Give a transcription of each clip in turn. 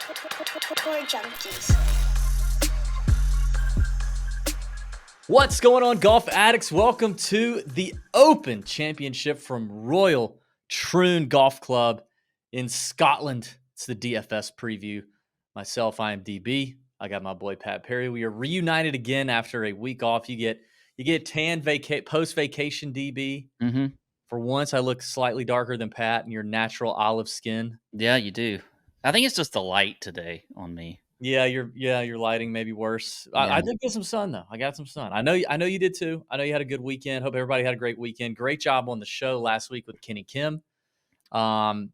Tour Junkies. What's going on, golf addicts? Welcome to the Open Championship from Royal Troon Golf Club in Scotland. It's the DFS preview. Myself, I am DB. I got my boy Pat Perry. We are reunited again after a week off. You get tan post vacation, DB. Mm-hmm. For once, I look slightly darker than Pat and your natural olive skin. Yeah, you do. I think it's just the light today on me. Yeah, your lighting may be worse. I did get some sun though. I got some sun. I know you did too. I know you had a good weekend. Hope everybody had a great weekend. Great job on the show last week with Kenny Kim. I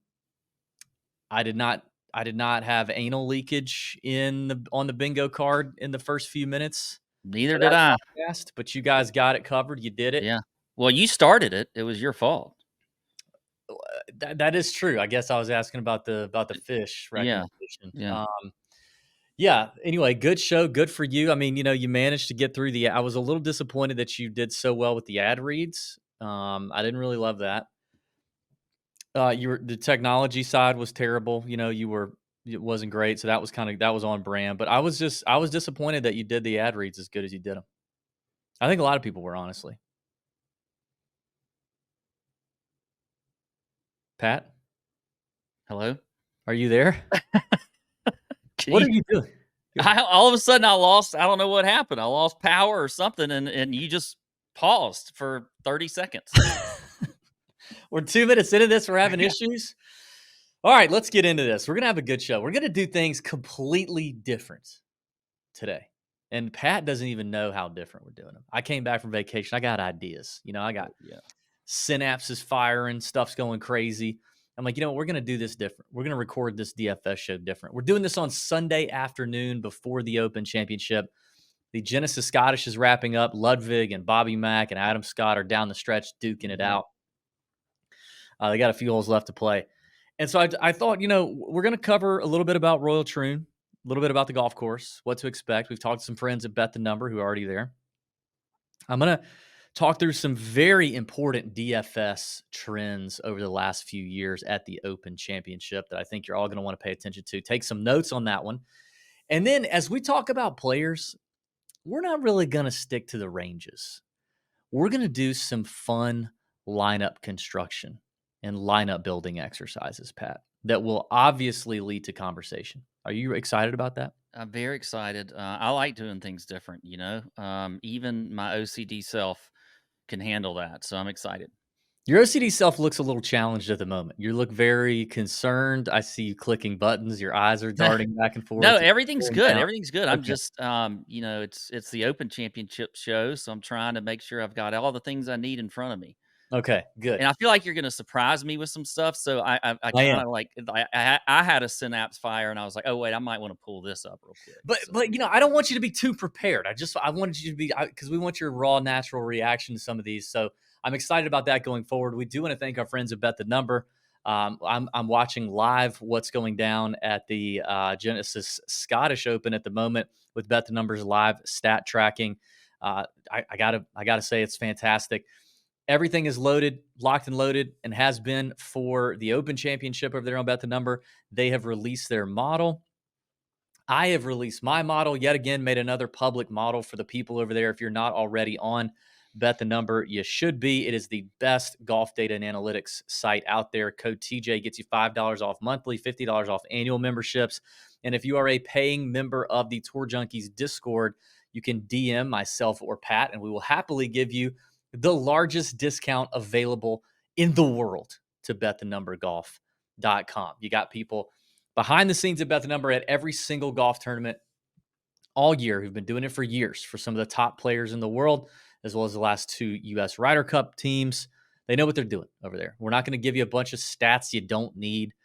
did not have anal leakage on the bingo card in the first few minutes. Neither did I. Podcast, but you guys got it covered. You did it. Yeah. Well, you started it. It was your fault. That is true. I guess I was asking about the fish recommendation. Yeah. Yeah. Anyway, good show. Good for you. I mean, you managed to get through I was a little disappointed that you did so well with the ad reads. I didn't really love that. The technology side was terrible. It wasn't great. So that was on brand. But I was disappointed that you did the ad reads as good as you did them. I think a lot of people were, honestly. Pat? Hello? Are you there? What are you doing? All of a sudden, I don't know what happened. I lost power or something, and you just paused for 30 seconds. We're 2 minutes into this. We're having issues. All right, let's get into this. We're going to have a good show. We're going to do things completely different today. And Pat doesn't even know how different we're doing them. I came back from vacation. I got ideas. I got synapses firing. Stuff's going crazy. I'm like, we're going to do this different. We're going to record this DFS show different. We're doing this on Sunday afternoon before the Open Championship. The Genesis Scottish is wrapping up. Ludwig and Bobby Mack and Adam Scott are down the stretch duking it out. They got a few holes left to play. And so I thought, we're going to cover a little bit about Royal Troon, a little bit about the golf course, what to expect. We've talked to some friends at Bet the Number who are already there. I'm going to talk through some very important DFS trends over the last few years at the Open Championship that I think you're all going to want to pay attention to. Take some notes on that one. And then as we talk about players, we're not really going to stick to the ranges. We're going to do some fun lineup construction and lineup building exercises, Pat, that will obviously lead to conversation. Are you excited about that? I'm very excited. I like doing things different, even my OCD self can handle that. So I'm excited. Your OCD self looks a little challenged at the moment. You look very concerned. I see you clicking buttons. Your eyes are darting back and forth. No, everything's good. Down. Everything's good. I'm just, it's the Open Championship show, so I'm trying to make sure I've got all the things I need in front of me. Okay, good. And I feel like you're going to surprise me with some stuff. So I kind of like, I had a synapse fire and I was like, oh, wait, I might want to pull this up real quick. But I don't want you to be too prepared. I wanted you to be, because we want your raw, natural reaction to some of these. So I'm excited about that going forward. We do want to thank our friends at Bet the Number. I'm watching live what's going down at the Genesis Scottish Open at the moment with Bet the Number's live stat tracking. I gotta say it's fantastic. Everything is locked and loaded, and has been for the Open Championship over there on Bet the Number. They have released their model. I have released my model yet again, made another public model for the people over there. If you're not already on Bet the Number, you should be. It is the best golf data and analytics site out there. Code TJ gets you $5 off monthly, $50 off annual memberships. And if you are a paying member of the Tour Junkies Discord, you can DM myself or Pat, and we will happily give you the largest discount available in the world to BetTheNumberGolf.com. You got people behind the scenes at Bet the Number at every single golf tournament all year who've been doing it for years for some of the top players in the world, as well as the last 2 U.S. Ryder Cup teams. They know what they're doing over there. We're not going to give you a bunch of stats you don't need.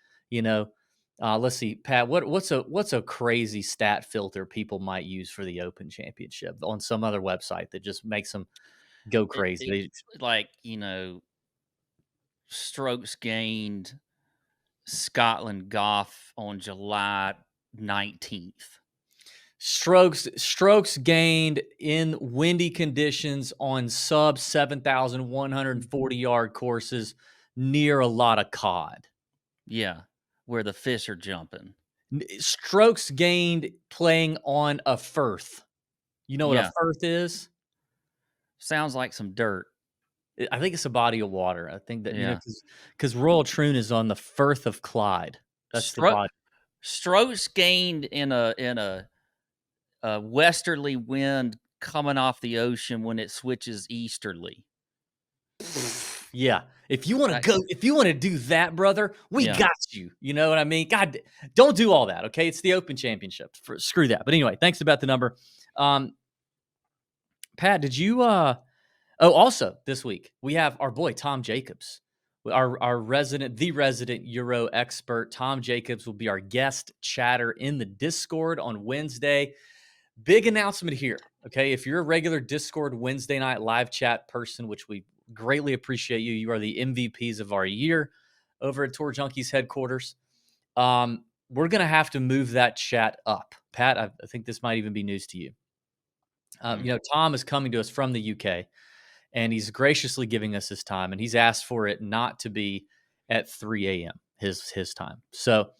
Let's see, Pat, what's a crazy stat filter people might use for the Open Championship on some other website that just makes them go crazy? Strokes gained Scotland golf on July 19th. Strokes gained in windy conditions on sub 7,140 yard courses near a lot of cod. Yeah, where the fish are jumping. Strokes gained playing on a Firth. You know what a Yeah. Firth is? Sounds like some dirt. I think it's a body of water. I think that, Yeah. because Royal Troon is on the Firth of Clyde. That's the Stro body. Strokes gained in a westerly wind coming off the ocean when it switches easterly. Yeah. If you I want to do that, brother, we Yeah. got you. You know what I mean? God, don't do all that. Okay. It's the Open Championship. Screw that. But anyway, thanks about the number. Pat, did you, also this week we have our boy, Tom Jacobs, our the resident Euro expert. Tom Jacobs will be our guest chatter in the Discord on Wednesday. Big announcement here. Okay. If you're a regular Discord Wednesday night live chat person, which we greatly appreciate you, you are the MVPs of our year over at Tour Junkies headquarters. We're going to have to move that chat up. Pat, I think this might even be news to you. Tom is coming to us from the UK, and he's graciously giving us his time, and he's asked for it not to be at 3 a.m. his time. So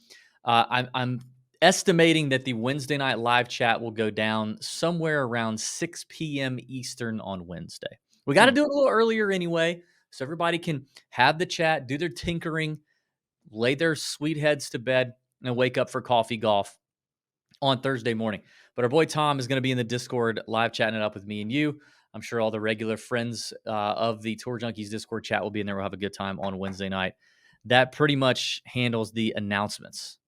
I'm estimating that the Wednesday night live chat will go down somewhere around 6 p.m. Eastern on Wednesday. We got to do it a little earlier anyway, so everybody can have the chat, do their tinkering, lay their sweet heads to bed, and wake up for coffee golf on Thursday morning. But our boy Tom is going to be in the Discord live chatting it up with me and you. I'm sure all the regular friends of the Tour Junkies Discord chat will be in there. We'll have a good time on Wednesday night. That pretty much handles the announcements.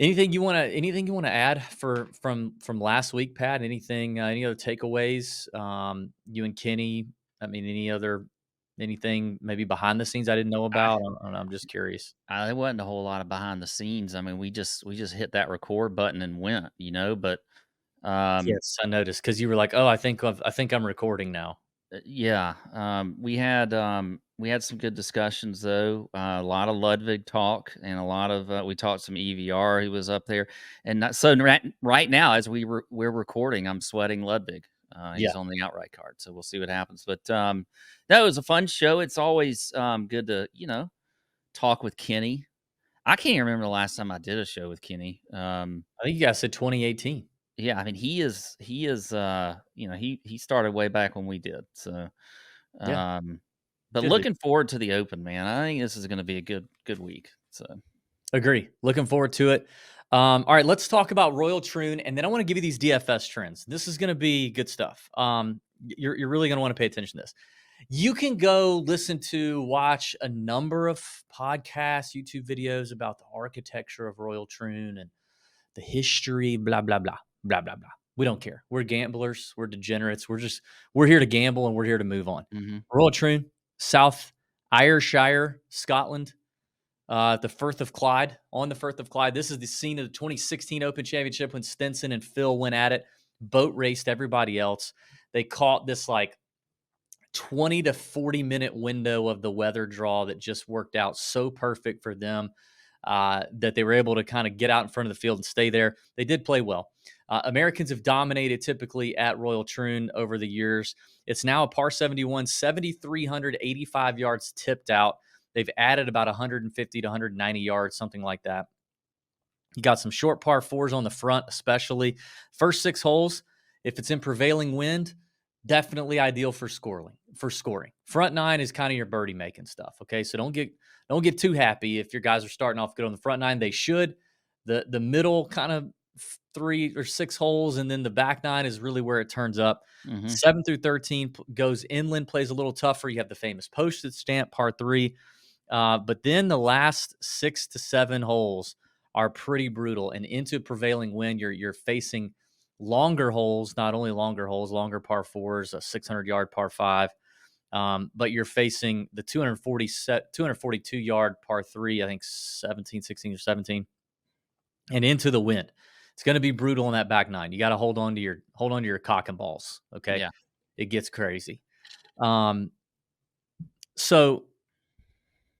Anything you want to add from last week, Pat? Anything? Any other takeaways? You and Kenny. I mean, anything maybe behind the scenes I didn't know about? I don't know. I'm just curious. There wasn't a whole lot of behind the scenes. I mean, we just hit that record button and went, but Yes, I noticed because you were like, "Oh, I think I'm recording now." yeah, we had some good discussions though. A lot of Ludwig talk and a lot of we talked some EVR. He was up there, and so right now as we're recording, I'm sweating Ludwig. He's on the outright card, so we'll see what happens. But that was a fun show. It's always good to talk with Kenny. I can't even remember the last time I did a show with Kenny. I think you guys said 2018. Yeah, I mean he is he started way back when we did. So Yeah. but Good. looking forward to the Open, man. I think this is going to be a good week. So Agree. Looking forward to it. All right, let's talk about Royal Troon, and then I want to give you these DFS trends. This is going to be good stuff. You're really going to want to pay attention to this. You can go watch a number of podcasts, YouTube videos about the architecture of Royal Troon and the history, blah, blah, blah, blah, blah, blah. We don't care. We're gamblers. We're degenerates. We're here to gamble and we're here to move on. Royal Troon, South Ayrshire, Scotland, the Firth of Clyde, on the Firth of Clyde. This is the scene of the 2016 Open Championship when Stenson and Phil went at it, boat raced everybody else. They caught this like 20 to 40 minute window of the weather draw that just worked out so perfect for them that they were able to kind of get out in front of the field and stay there. They did play well. Americans have dominated typically at Royal Troon over the years. It's now a par 71, 7,385 yards tipped out. They've added about 150 to 190 yards, something like that. You got some short par fours on the front, especially. First 6 holes, if it's in prevailing wind, definitely ideal for scoring. Front 9 is kind of your birdie making stuff. Okay, so don't get too happy if your guys are starting off good on the front 9. They should. The middle kind of 3 or 6 holes, and then the back 9 is really where it turns up. 7 through 13 goes inland, plays a little tougher. You have the famous postage stamp par 3, but then the last 6 to 7 holes are pretty brutal, and into prevailing wind, you're facing longer holes, not only longer holes, longer par 4s, a 600-yard par 5, but you're facing the 242-yard par 3, I think 16 or 17, and into the wind. It's going to be brutal on that back 9. You got to hold on to your cock and balls. Okay. Yeah. It gets crazy. So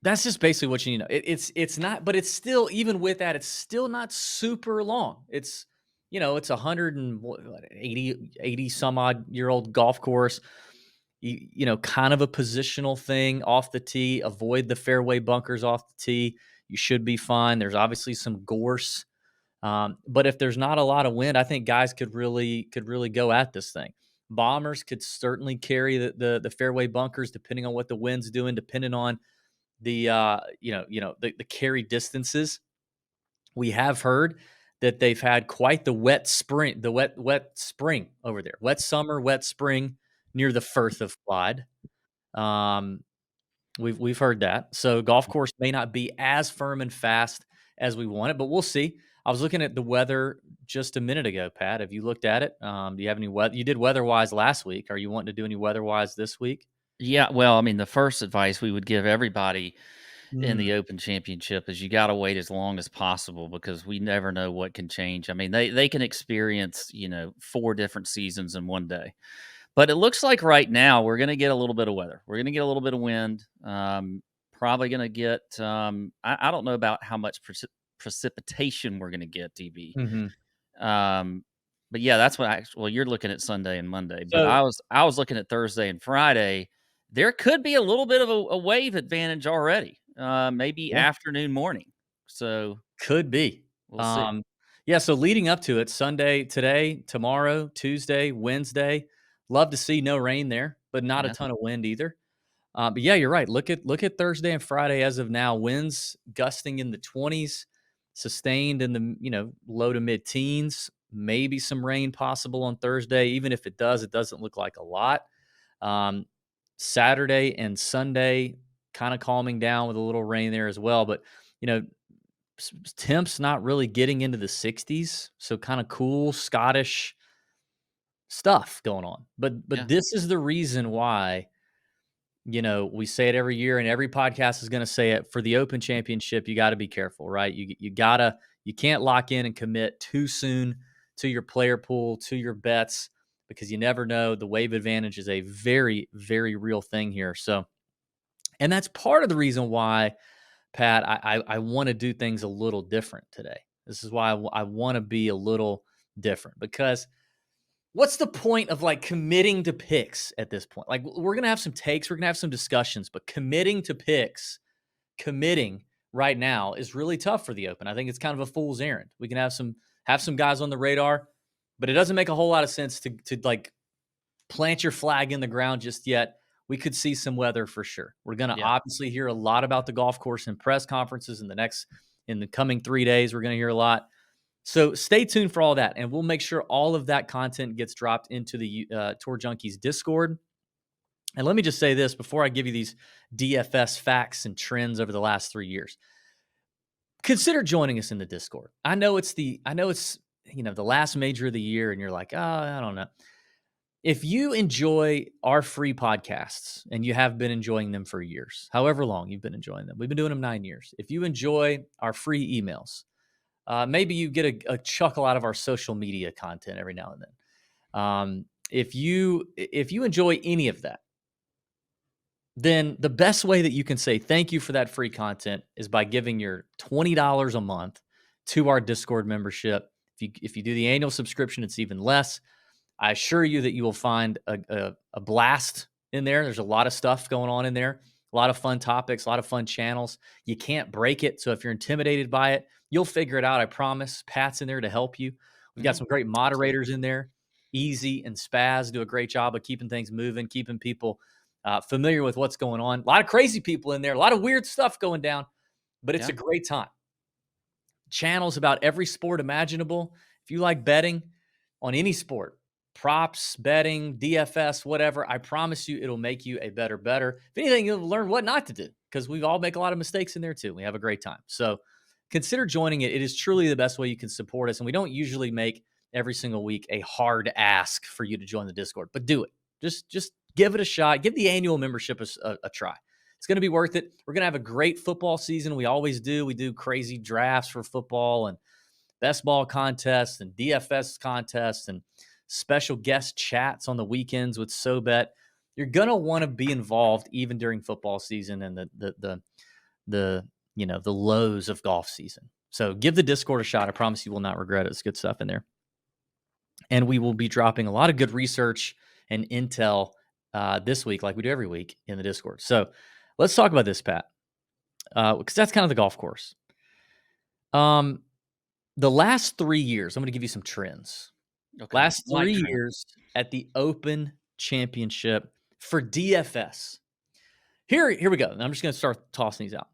that's just basically what you need to know. It's not, but it's still, even with that, it's still not super long. It's 180 some odd year old golf course. Kind of a positional thing off the tee. Avoid the fairway bunkers off the tee. you should be fine. There's obviously some gorse, but if there's not a lot of wind, I think guys could really go at this thing. Bombers could certainly carry the fairway bunkers, depending on what the wind's doing, depending on the the carry distances. We have heard that they've had quite the wet spring, the wet spring over there. Wet summer, wet spring near the Firth of Clyde. Um, we've heard that. So golf course may not be as firm and fast as we want it, but we'll see. I was looking at the weather just a minute ago, Pat. Have you looked at it? Do you have any weather? You did weather-wise last week. Are you wanting to do any weather-wise this week? Yeah, well, I mean, the first advice we would give everybody in Mm, the Open Championship is you got to wait as long as possible because we never know what can change. I mean, they can experience, 4 different seasons in one day. But it looks like right now we're going to get a little bit of weather. We're going to get a little bit of wind. Probably going to get I don't know about how much precipitation we're going to get, DB. mhm. Um, but yeah, that's what well, you're looking at Sunday and Monday, but So I was looking at Thursday and Friday. There could be a little bit of a wave advantage already, maybe yeah. afternoon, morning. So Could be. we'll see. Um, yeah, so leading up to it, Sunday, today, tomorrow, Tuesday, Wednesday, love to see no rain there, but not a Yeah, ton of wind either. But yeah, you're right. Look at Thursday and Friday as of now. Winds gusting in the 20s, sustained in the low to mid teens. Maybe some rain possible on Thursday. Even if it does, it doesn't look like a lot. Um, Saturday and Sunday, kind of calming down with a little rain there as well. But you know, temps not really getting into the 60s, so kind of cool Scottish stuff going on. But yeah, this is the reason why, we say it every year and every podcast is going to say it. For the Open Championship, you got to be careful, right? You can't lock in and commit too soon to your player pool, to your bets, because you never know. The wave advantage is a very, very real thing here. So, and that's part of the reason why, Pat, I want to do things a little different today. This is why I want to be a little different, because what's the point of like committing to picks at this point? Like, we're going to have some takes, we're going to have some discussions, but committing to picks, committing right now is really tough for the Open. I think it's kind of a fool's errand. We can have some guys on the radar, but it doesn't make a whole lot of sense to like plant your flag in the ground just yet. We could see some weather for sure. We're going to yeah, obviously hear a lot about the golf course in press conferences in the coming 3 days. We're going to hear a lot. So stay tuned for all that, and we'll make sure all of that content gets dropped into the Tour Junkies Discord. And let me just say this before I give you these DFS facts and trends over the last 3 years. Consider joining us in the Discord. I know it's the last major of the year, and you're like, oh, I don't know. If you enjoy our free podcasts, and you have been enjoying them for years, however long you've been enjoying them, we've been doing them 9 years. If you enjoy our free emails, maybe you get a chuckle out of our social media content every now and then. If you enjoy any of that, then the best way that you can say thank you for that free content is by giving your $20 a month to our Discord membership. If you do the annual subscription, it's even less. I assure you that you will find a blast in there. There's a lot of stuff going on in there, a lot of fun topics, a lot of fun channels. You can't break it. So if you're intimidated by it, you'll figure it out. I promise. Pat's in there to help you. We've got some great absolutely. moderators in there. Easy and Spaz do a great job of keeping things moving, keeping people familiar with what's going on. A lot of crazy people in there, a lot of weird stuff going down, but it's Yeah, a great time. Channels about every sport imaginable. If you like betting on any sport, props, betting, DFS, whatever, I promise you it'll make you a better bettor. If anything, you'll learn what not to do, because we all make a lot of mistakes in there too. We have a great time. So consider joining it. It is truly the best way you can support us. And we don't usually make every single week a hard ask for you to join the Discord, but do it. Just give it a shot. Give the annual membership a try. It's going to be worth it. We're going to have a great football season. We always do. We do crazy drafts for football and best ball contests and DFS contests and special guest chats on the weekends with SoBet. You're going to want to be involved even during football season and the lows of golf season. So give the Discord a shot. I promise you will not regret it. It's good stuff in there. And we will be dropping a lot of good research and intel this week, like we do every week in the Discord. So let's talk about this, Pat. because that's kind of the golf course. The last 3 years, I'm going to give you some trends. Okay. Last Like 3 trend. years at the Open Championship for DFS. Here we go. I'm just going to start tossing these out.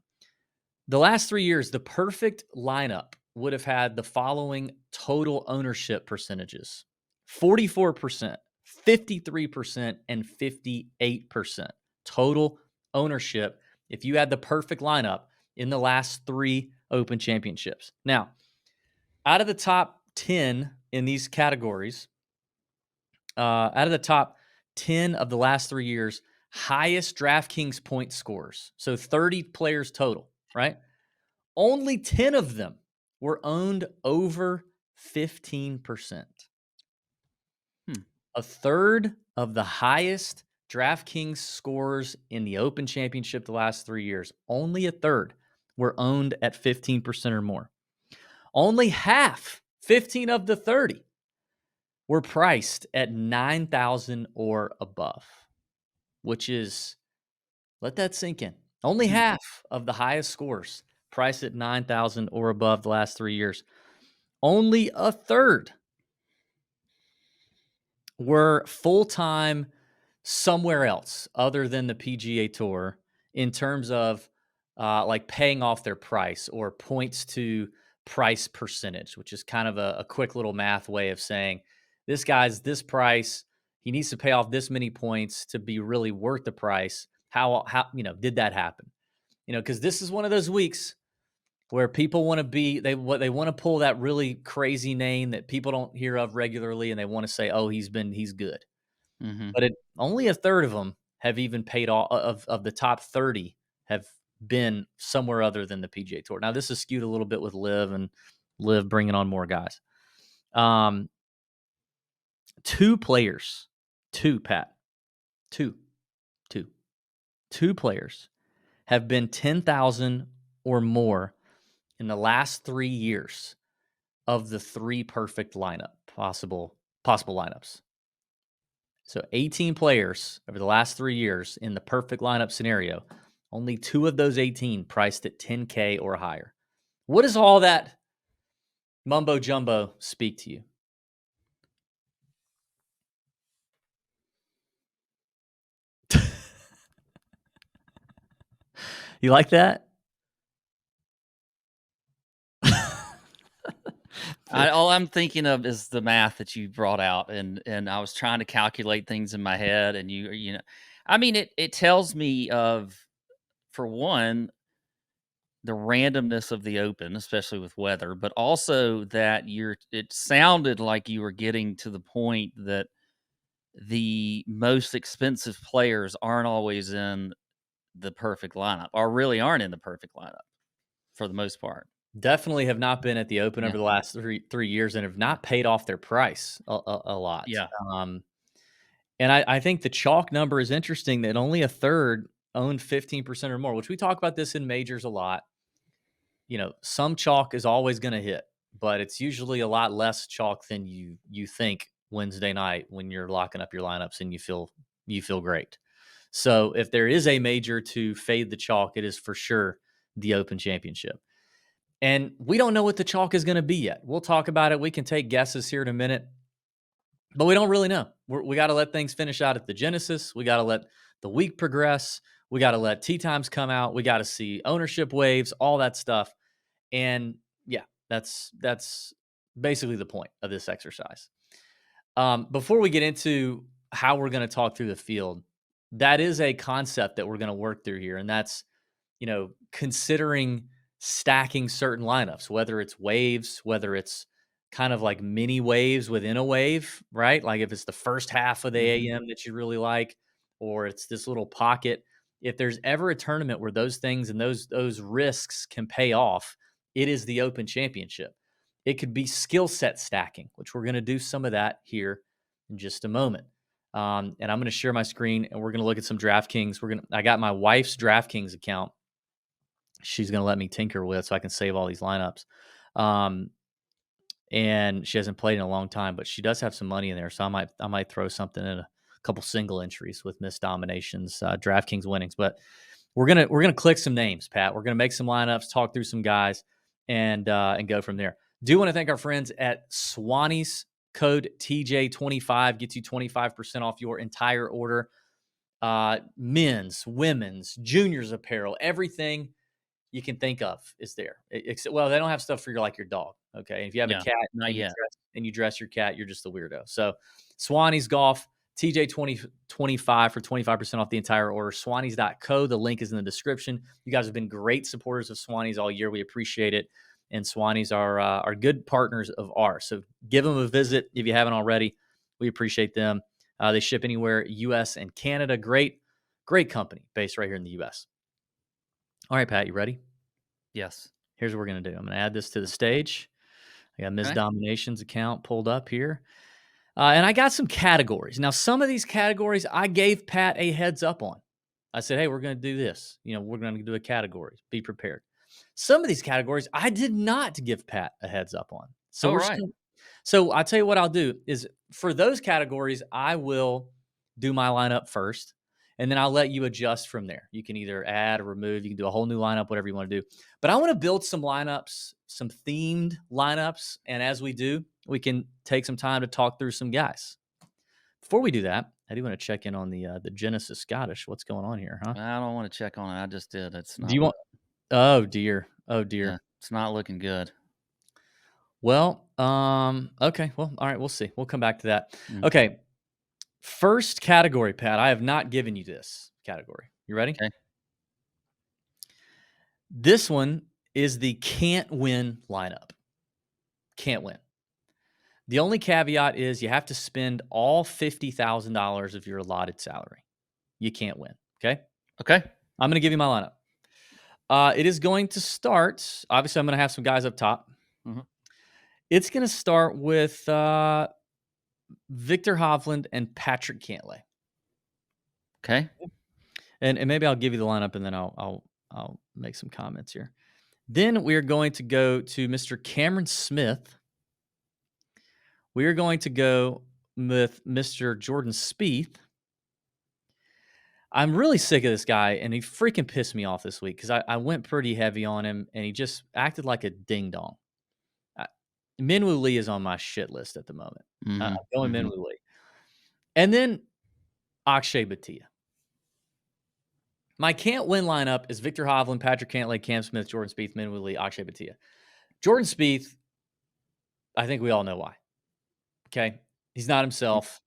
The last 3 years, the perfect lineup would have had the following total ownership percentages: 44%, 53%, and 58% total ownership if you had the perfect lineup in the last 3 Open Championships. Now, out of the top 10 in these categories, out of the top 10 of the last 3 years, highest DraftKings point scores, so 30 players total, right? Only 10 of them were owned over 15%. A third of the highest DraftKings scores in the Open Championship the last 3 years, only a third, were owned at 15% or more. Only half, 15 of the 30, were priced at 9,000 or above, which is, let that sink in. Only half of the highest scores priced at 9,000 or above the last 3 years. Only a third were full-time somewhere else other than the PGA Tour in terms of like paying off their price or points to price percentage, which is kind of a quick little math way of saying this guy's this price, he needs to pay off this many points to be really worth the price. How did that happen? Because this is one of those weeks where people want to be they want to pull that really crazy name that people don't hear of regularly, and they want to say, "Oh, he's good." Mm-hmm. But only a third of them have even paid off. Of the top 30 have been somewhere other than the PGA Tour. Now, this is skewed a little bit with Liv bringing on more guys. 2 players, 2 Pat, 2 players have been 10,000 or more in the last 3 years of the 3 perfect possible lineups. So 18 players over the last 3 years in the perfect lineup scenario, only 2 of those 18 priced at 10K or higher. What does all that mumbo jumbo speak to you? You like that? All I'm thinking of is the math that you brought out, and I was trying to calculate things in my head, and I mean, it tells me of, for one, the randomness of the Open, especially with weather, but also that it sounded like you were getting to the point that the most expensive players aren't always in the perfect lineup, or really aren't in the perfect lineup for the most part. Definitely have not been at the Open Yeah. over the last 3 years and have not paid off their price a lot. Yeah. And I think the chalk number is interesting, that only a third owned 15% or more, which we talk about this in majors a lot. Some chalk is always going to hit, but it's usually a lot less chalk than you think Wednesday night when you're locking up your lineups and you feel great. So if there is a major to fade the chalk, it is for sure the Open Championship. And we don't know what the chalk is going to be yet. We'll talk about it. We can take guesses here in a minute, but we don't really know. We got to let things finish out at the Genesis. We got to let the week progress. We got to let tee times come out. We got to see ownership waves, all that stuff. And yeah, that's basically the point of this exercise. Before we get into how we're going to talk through the field, that is a concept that we're going to work through here. And that's, considering stacking certain lineups, whether it's waves, whether it's kind of like mini waves within a wave, right? Like if it's the first half of the AM that you really like, or it's this little pocket. If there's ever a tournament where those things and those risks can pay off, it is the Open Championship. It could be skill set stacking, which we're going to do some of that here in just a moment. And I'm going to share my screen and we're going to look at some DraftKings. I got my wife's DraftKings account. She's going to let me tinker with so I can save all these lineups. And she hasn't played in a long time, but she does have some money in there. So I might throw something in, a couple single entries with Miss Domination's DraftKings winnings. But we're gonna click some names, Pat. We're gonna make some lineups, talk through some guys, and go from there. Do want to thank our friends at Swannies. Code TJ25 gets you 25% off your entire order. Men's, women's, juniors apparel, everything you can think of is there. Except, well, they don't have stuff for your dog. Okay, if you have a cat not yet. and you dress your cat, you're just a weirdo. So, Swannies Golf TJ 2025 for 25% off the entire order. Swannies.co. The link is in the description. You guys have been great supporters of Swannies all year. We appreciate it. And Swannies are good partners of ours. So give them a visit if you haven't already. We appreciate them. They ship anywhere, U.S. and Canada. Great company based right here in the U.S. All right, Pat, you ready? Yes. Here's what we're going to do. I'm going to add this to the stage. I got Ms. Okay. Domination's account pulled up here. And I got some categories. Now, some of these categories I gave Pat a heads up on. I said, hey, we're going to do this. We're going to do a category. Be prepared. Some of these categories I did not give Pat a heads up on. So So I'll tell you what I'll do is for those categories, I will do my lineup first, and then I'll let you adjust from there. You can either add or remove. You can do a whole new lineup, whatever you want to do. But I want to build some lineups, some themed lineups, and as we do, we can take some time to talk through some guys. Before we do that, I do want to check in on the Genesis Scottish. What's going on here, huh? I don't want to check on it. I just did. It's not. Do you want? Oh dear. Yeah, it's not looking good. Well, okay. Well, all right. We'll see. We'll come back to that. Mm. Okay. First category, Pat. I have not given you this category. You ready? Okay. This one is the can't win lineup. Can't win. The only caveat is you have to spend all $50,000 of your allotted salary. You can't win. Okay. Okay. I'm going to give you my lineup. It is going to start. Obviously, I'm going to have some guys up top. Mhm. It's going to start with Viktor Hovland and Patrick Cantlay. Okay. And maybe I'll give you the lineup, and then I'll make some comments here. Then we are going to go to Mr. Cameron Smith. We are going to go with Mr. Jordan Spieth. I'm really sick of this guy, and he freaking pissed me off this week because I went pretty heavy on him, and he just acted like a ding-dong. Minwoo Lee is on my shit list at the moment. I'm going Minwoo Lee. And then Akshay Bhatia. My can't win lineup is Viktor Hovland, Patrick Cantlay, Cam Smith, Jordan Spieth, Minwoo Lee, Akshay Bhatia. Jordan Spieth, I think we all know why. Okay? He's not himself.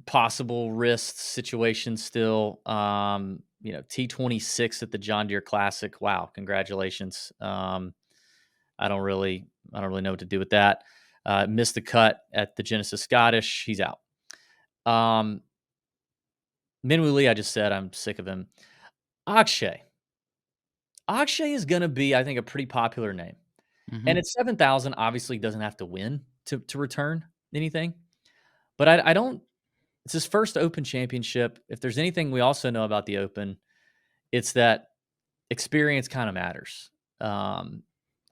Possible wrist situation still. T26 at the John Deere Classic. Wow, congratulations. I don't really know what to do with that. Missed the cut at the Genesis Scottish. He's out. Minwoo Lee, I just said I'm sick of him. Akshay is going to be, I think, a pretty popular name. And at 7,000, obviously doesn't have to win to return anything. But I don't – it's his first Open Championship. If there's anything we also know about the Open, it's that experience kind of matters.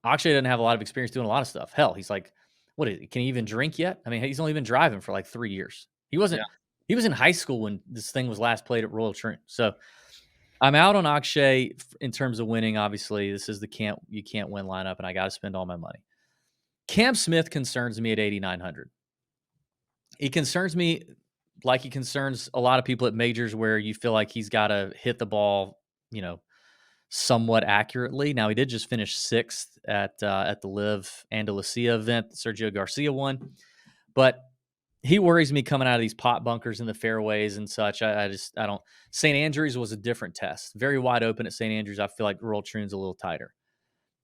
Akshay doesn't have a lot of experience doing a lot of stuff. Hell, he's like, what is he? Can he even drink yet? I mean, he's only been driving for like 3 years. He wasn't – he was in high school when this thing was last played at Royal Troon. So I'm out on Akshay in terms of winning. Obviously, this is the you can't win lineup, and I got to spend all my money. Cam Smith concerns me at 8,900. He concerns me like he concerns a lot of people at majors where you feel like he's got to hit the ball, somewhat accurately. Now, he did just finish 6th at the Live Andalusia event, Sergio Garcia won. But he worries me coming out of these pot bunkers in the fairways and such. I don't. St. Andrews was a different test. Very wide open at St. Andrews. I feel like Royal Troon's a little tighter.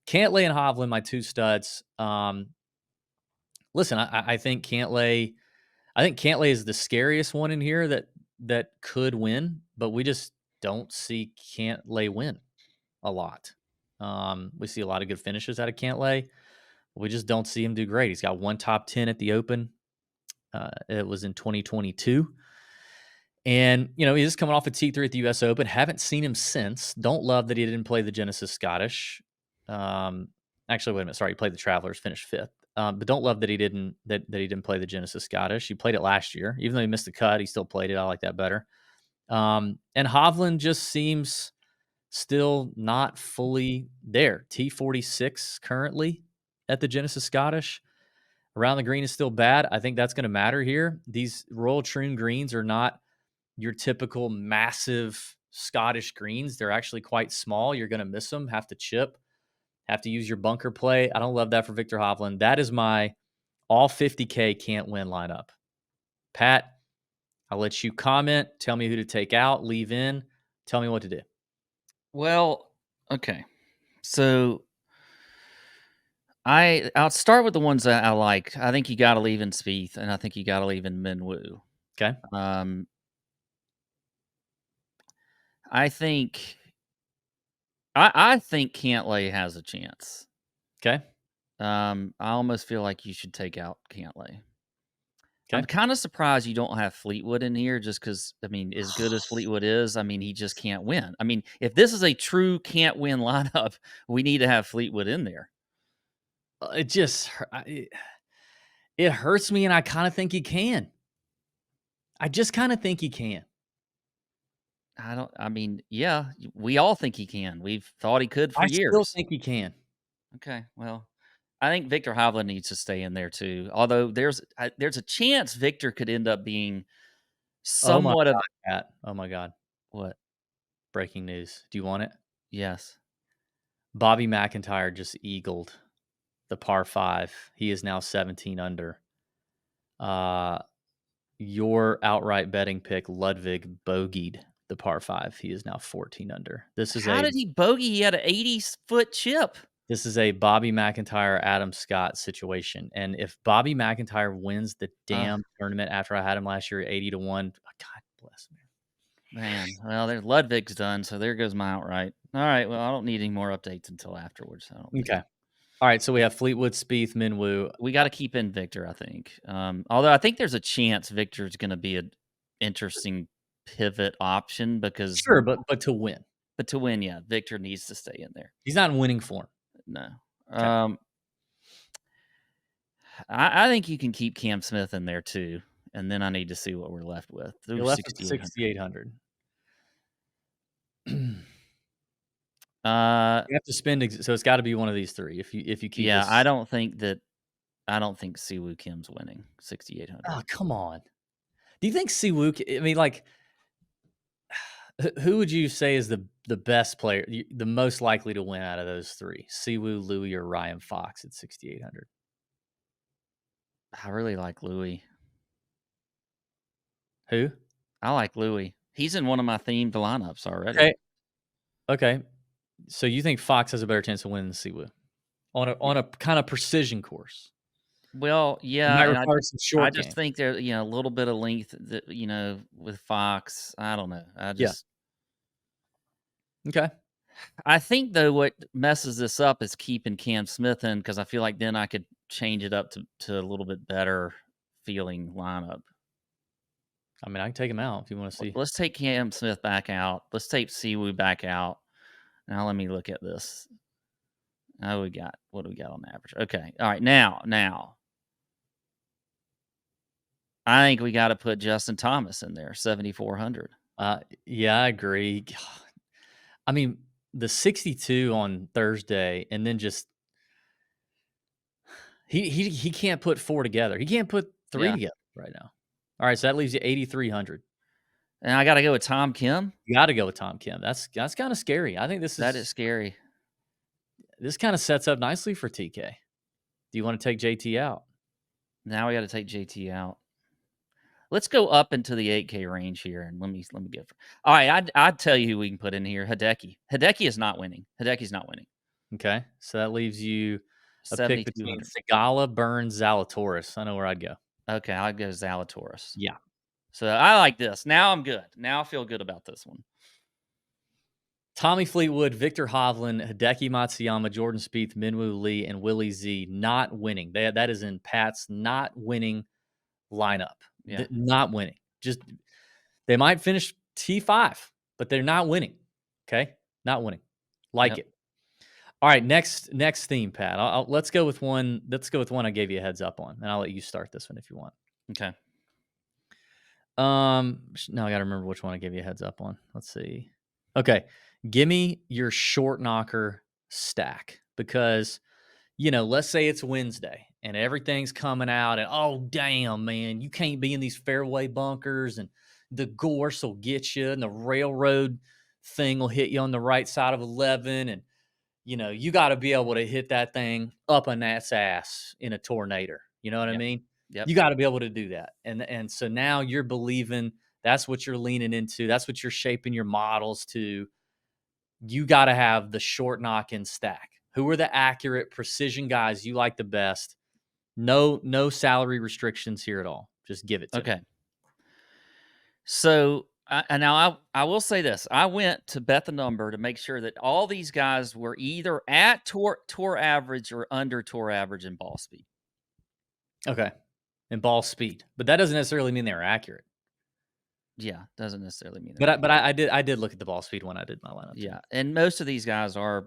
Cantlay and Hovland, my two studs. Listen, I think Cantlay is the scariest one in here that could win, but we just don't see Cantlay win a lot. We see a lot of good finishes out of Cantlay. We just don't see him do great. He's got one top 10 at the Open. It was in 2022. And, he's just coming off a T3 at the U.S. Open. Haven't seen him since. Don't love that he didn't play the Genesis Scottish. Actually, wait a minute. Sorry, he played the Travelers, finished 5th. But don't love that he didn't play the Genesis Scottish. He played it last year. Even though he missed the cut, he still played it. I like that better. And Hovland just seems still not fully there. T46 currently at the Genesis Scottish. Around the green is still bad. I think that's going to matter here. These Royal Troon greens are not your typical massive Scottish greens. They're actually quite small. You're going to miss them, have to chip, have to use your bunker play. I don't love that for Victor Hovland. That is my all 50K can't win lineup. Pat, I'll let you comment. Tell me who to take out, leave in. Tell me what to do. Well, okay. So I'll start with the ones that I like. I think you got to leave in Spieth, and I think you got to leave in Minwoo. Okay. I think I think Cantlay has a chance. Okay. I almost feel like you should take out Cantlay. Okay. I'm kind of surprised you don't have Fleetwood in here just because, I mean, as good as Fleetwood is, I mean, he just can't win. I mean, if this is a true can't win lineup, we need to have Fleetwood in there. It just it hurts me, and I kind of think he can. I just kind of think he can. I mean, yeah, we all think he can. We've thought he could for years. I still think he can. Okay, well, I think Victor Hovland needs to stay in there too. Although there's a chance Victor could end up being somewhat of Pat. Oh my God. what? Breaking news. Do you want it? Yes. Bobby McIntyre just eagled the par 5. He is now 17 under. Your outright betting pick, Ludwig, bogeyed the par 5. He is now 14 under. How did he bogey? He had an 80-foot chip. This is a Bobby McIntyre, Adam Scott situation. And if Bobby McIntyre wins the damn tournament after I had him last year at 80-1, God bless him. Man, well, there's Ludwig's done, so there goes my outright. All right, well, I don't need any more updates until afterwards. Okay. All right, so we have Fleetwood, Spieth, Minwoo. We got to keep in Victor, I think. Although I think there's a chance Victor's going to be an interesting pivot option because Sure, but to win. But to win, yeah, Victor needs to stay in there. He's not in winning form. No. Okay. I think you can keep Cam Smith in there too, and then I need to see what we're left with. You're left with 6,800. You have to spend, so it's got to be one of these three. If you keep, yeah, I don't think Siwoo Kim's winning 6,800. Oh, come on. Do you think Siwoo? I mean, like, who would you say is the best player, the most likely to win out of those three? Siwoo, Louis, or Ryan Fox at 6,800? I really like Louis. Who? I like Louis. He's in one of my themed lineups already. Okay. So you think Fox has a better chance of winning than Siwoo on a kind of precision course? Well, yeah. I just think there, a little bit of length that, with Fox. I don't know. Okay. I think though what messes this up is keeping Cam Smith in because I feel like then I could change it up to a little bit better feeling lineup. I mean, I can take him out if you want to see. Let's take Cam Smith back out. Let's take Siwoo back out. Now let me look at this. What do we got on average? Okay. All right. Now. I think we got to put Justin Thomas in there, 7,400. Yeah, I agree. I mean, the 62 on Thursday, and then just he can't put 4 together. He can't put 3 together right now. All right, so that leaves you 8,300. And I got to go with Tom Kim. You got to go with Tom Kim. That's kind of scary. I think that is scary. This kind of sets up nicely for TK. Do you want to take JT out? Now we got to take JT out. Let's go up into the 8K range here, and let me go. All right, I'd tell you who we can put in here. Hideki. Hideki is not winning. Hideki's not winning. Okay, so that leaves you a pick between Segala, Burns, Zalatoris. I know where I'd go. Okay, I'd go Zalatoris. Yeah. So I like this. Now I'm good. Now I feel good about this one. Tommy Fleetwood, Victor Hovland, Hideki Matsuyama, Jordan Spieth, Minwoo Lee, and Willie Z not winning. That is in Pat's not winning lineup. Yeah. Not winning. Just they might finish T5, but they're not winning. Okay? Not winning. It. All right, next theme, Pat. Let's go with one. Let's go with one I gave you a heads up on, and I'll let you start this one if you want. Okay. Now I got to remember which one I gave you a heads up on. Let's see. Okay, give me your short knocker stack because let's say it's Wednesday and everything's coming out, and oh damn, man, you can't be in these fairway bunkers, and the gorse will get you, and the railroad thing will hit you on the right side of 11, and you got to be able to hit that thing up on that ass in a tornado. You know what I Yep. mean? Yep. You got to be able to do that. And so now you're believing that's what you're leaning into. That's what you're shaping your models to. You got to have the short knock in stack. Who are the accurate precision guys you like the best? No salary restrictions here at all. Just give it to me. Okay. So and now I will say this. I went to bet the number to make sure that all these guys were either at tour average or under tour average in ball speed. Okay. And ball speed. But that doesn't necessarily mean they're accurate. Yeah, doesn't necessarily mean But I did look at the ball speed when I did my lineup. Yeah, and most of these guys are,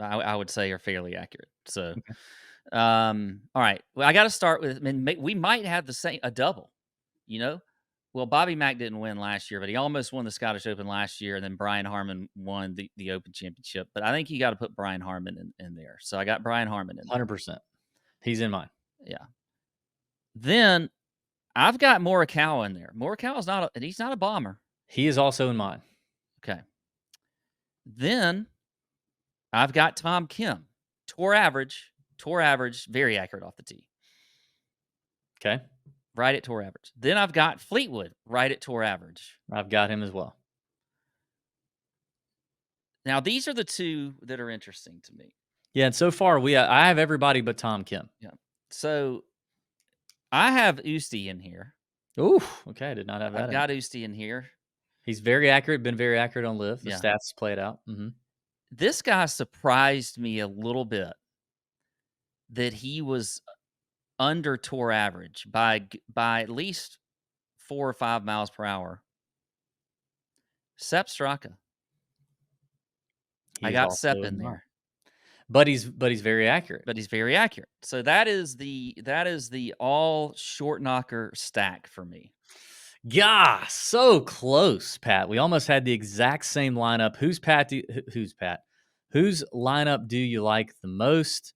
I would say, are fairly accurate. So, Okay. All right. Well, I got to start with. I mean, we might have a double. Well, Bobby Mack didn't win last year, but he almost won the Scottish Open last year, and then Brian Harman won the Open Championship. But I think you got to put Brian Harman in there. So I got Brian Harman in there. 100%. He's in mine. Yeah. Then I've got Morikawa in there. Morikawa's he's not a bomber. He is also in mine. Okay. Then I've got Tom Kim. Tour average, very accurate off the tee. Okay. Right at tour average. Then I've got Fleetwood, right at tour average. I've got him as well. Now, these are the two that are interesting to me. Yeah, and so far I have everybody but Tom Kim. Yeah. So I have Usti in here. Ooh, okay. I did not have that. I've got Usti in here. He's very accurate, been very accurate on LIV. The stats play it out. Mm-hmm. This guy surprised me a little bit that he was under tour average by at least 4 or 5 miles per hour. Sepp Straka. I got Sepp in there. But he's very accurate. So that is the all short knocker stack for me. Yeah, so close, Pat. We almost had the exact same lineup. Who's Pat? Whose lineup do you like the most?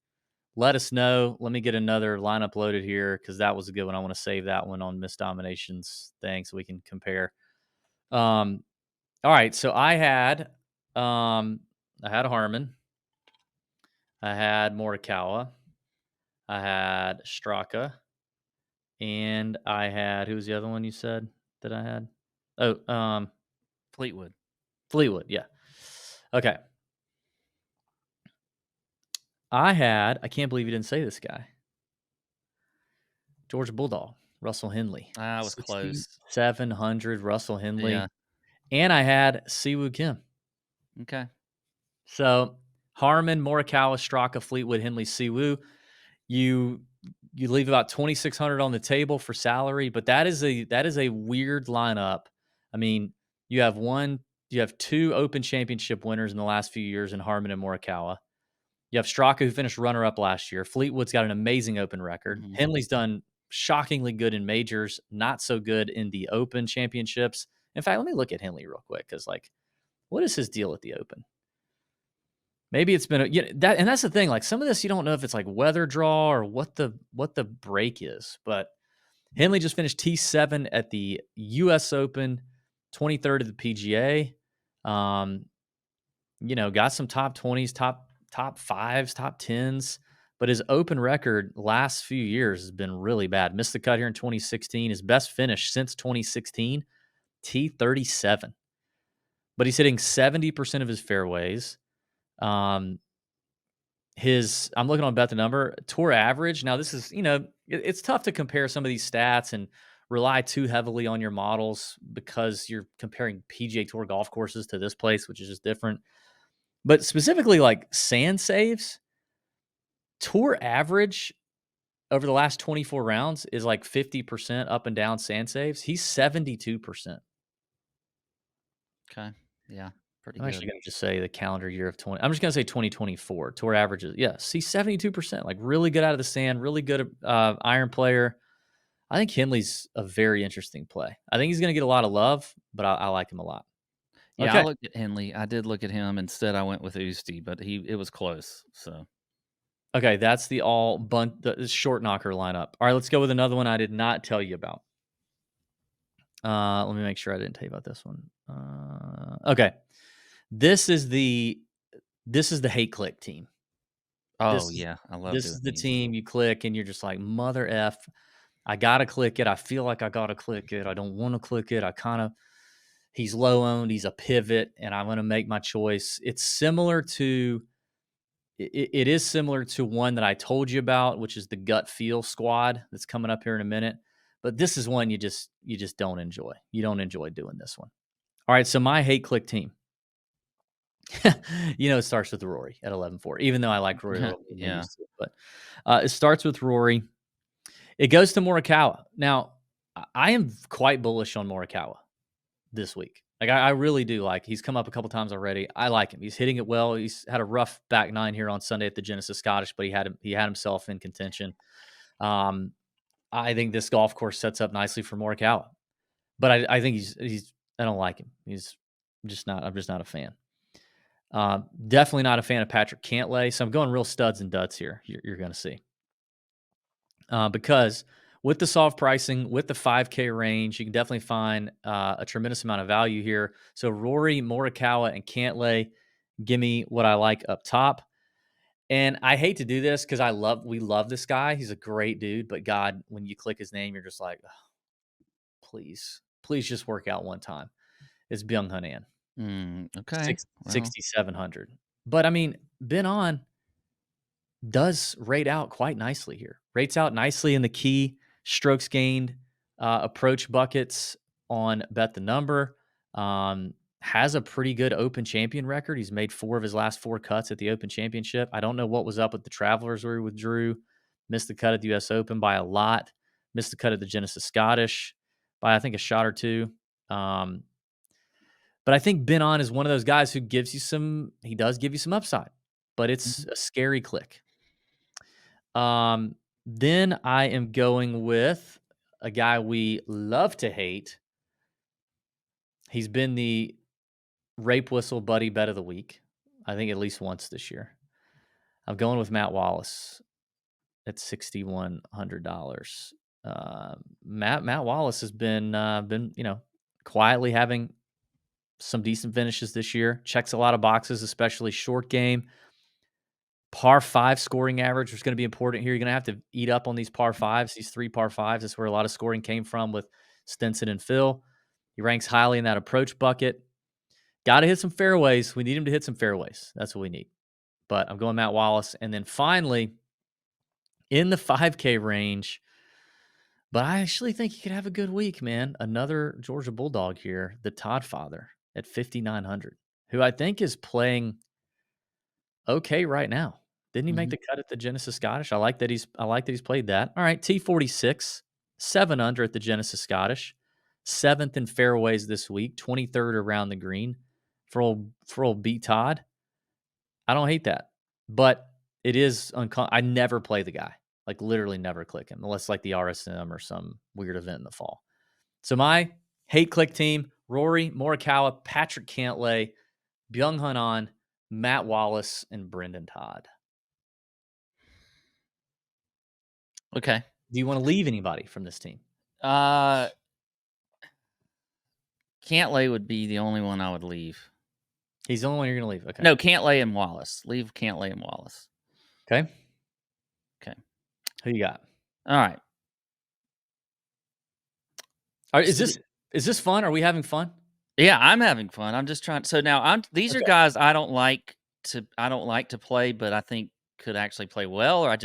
Let us know. Let me get another lineup loaded here because that was a good one. I want to save that one on Miss Dominations thing so we can compare. All right, so I had Harman. I had Morikawa. I had Straka. And I had, who was the other one you said that I had? Oh, Fleetwood. Yeah. Okay. I can't believe you didn't say this guy. Georgia Bulldog, Russell Henley. I was close. 700 Russell Henley. Yeah. And I had Siwoo Kim. Okay. So Harman, Morikawa, Straka, Fleetwood, Henley, Siwoo. You leave about 2,600 on the table for salary, but that is a weird lineup. I mean, you have two Open Championship winners in the last few years in Harman and Morikawa. You have Straka, who finished runner-up last year. Fleetwood's got an amazing Open record. Mm-hmm. Henley's done shockingly good in majors, not so good in the Open Championships. In fact, let me look at Henley real quick because, what is his deal at the Open? Maybe it's been and that's the thing. Like some of this, you don't know if it's like weather draw or what the break is. But Henley just finished T7 at the U.S. Open, 23rd at the PGA. Got some top 20s, top 5s, top 10s. But his Open record last few years has been really bad. Missed the cut here in 2016. His best finish since 2016, T37. But he's hitting 70% of his fairways. I'm looking on Bet the Number tour average. Now this is, it's tough to compare some of these stats and rely too heavily on your models because you're comparing PGA Tour golf courses to this place, which is just different. But specifically like sand saves, tour average over the last 24 rounds is like 50% up and down sand saves. He's 72%. Okay. Yeah. I'm actually going to just say the calendar year of 20. I'm just going to say 2024 tour averages. Yeah, see 72%, like really good out of the sand, really good iron player. I think Henley's a very interesting play. I think he's going to get a lot of love, but I like him a lot. Yeah, I Okay. looked at Henley. I did look at him. Instead, I went with Usti, but it was close. So Okay, that's the the short knocker lineup. All right, let's go with another one I did not tell you about. Let me make sure I didn't tell you about this one. Okay, this is the hate click team. oh This is yeah, I love this doing is the these. team you click and you're just like mother f. I gotta click it. I feel like I gotta click it. I don't want to click it. He's low owned. He's a pivot, and I'm gonna make my choice. It's similar to it is similar to one that I told you about, which is the gut feel squad that's coming up here in a minute. But this is one you just don't enjoy. You don't enjoy doing this one. All right, so my hate click team. It starts with Rory at 11-4, even though I like Rory a little more than I Yeah. used to. But it starts with Rory. It goes to Morikawa. Now, I am quite bullish on Morikawa this week. Like I really do like. He's come up a couple times already. I like him. He's hitting it well. He's had a rough back nine here on Sunday at the Genesis Scottish, but he had himself in contention. I think this golf course sets up nicely for Morikawa, but I think he's I don't like him. He's just not. I'm just not a fan. Definitely not a fan of Patrick Cantlay. So I'm going real studs and duds here. You're going to see because with the soft pricing, with the 5K range, you can definitely find a tremendous amount of value here. So Rory, Morikawa, and Cantlay, give me what I like up top. And I hate to do this because we love this guy. He's a great dude, but God, when you click his name, you're just like, "Ugh, please just work out one time. It's Byung Hun An, Okay. Well, 6,700. But I mean, Ben On does rate out quite nicely here. Rates out nicely in the key strokes gained approach buckets on Bet the Number. Has a pretty good Open Champion record. He's made 4 of his last 4 cuts at the Open Championship. I don't know what was up with the Travelers where he withdrew. Missed the cut at the U.S. Open by a lot. Missed the cut at the Genesis Scottish by, I think, a shot or two. But I think Ben On is one of those guys who he does give you some upside, but it's a scary click. Then I am going with a guy we love to hate. He's been the rape whistle buddy bet of the week, I think at least once this year. I'm going with Matt Wallace at $6,100. Matt Wallace has been quietly having some decent finishes this year. Checks a lot of boxes, especially short game. Par 5 scoring average is going to be important here. You're going to have to eat up on these par 5s, these 3 par 5s. That's where a lot of scoring came from with Stenson and Phil. He ranks highly in that approach bucket. Got to hit some fairways. We need him to hit some fairways. That's what we need. But I'm going Matt Wallace. And then finally, in the 5K range, but I actually think he could have a good week, man. Another Georgia Bulldog here, the Todd Father at 5,900, who I think is playing okay right now. Didn't he make the cut at the Genesis Scottish? I like that he's played that. All right, T46, 7 under at the Genesis Scottish, 7th in fairways this week, 23rd around the green for old B Todd. I don't hate that, but it is I never play the guy, like literally never click him unless like the RSM or some weird event in the fall. So my hate click team: Rory, Morikawa, Patrick Cantlay, Byung Hun An, Matt Wallace, and Brendan Todd. okay. Do you want to leave anybody from this team? Cantlay would be the only one I would leave. He's the only one you're going to leave. Okay. No, Cantlay and Wallace. Leave Cantlay and Wallace. Okay. Okay. Who you got? All right. All right, is this fun? Are we having fun? Yeah, I'm having fun. I'm just trying. So now these are guys I don't like to play, but I think could actually play well, or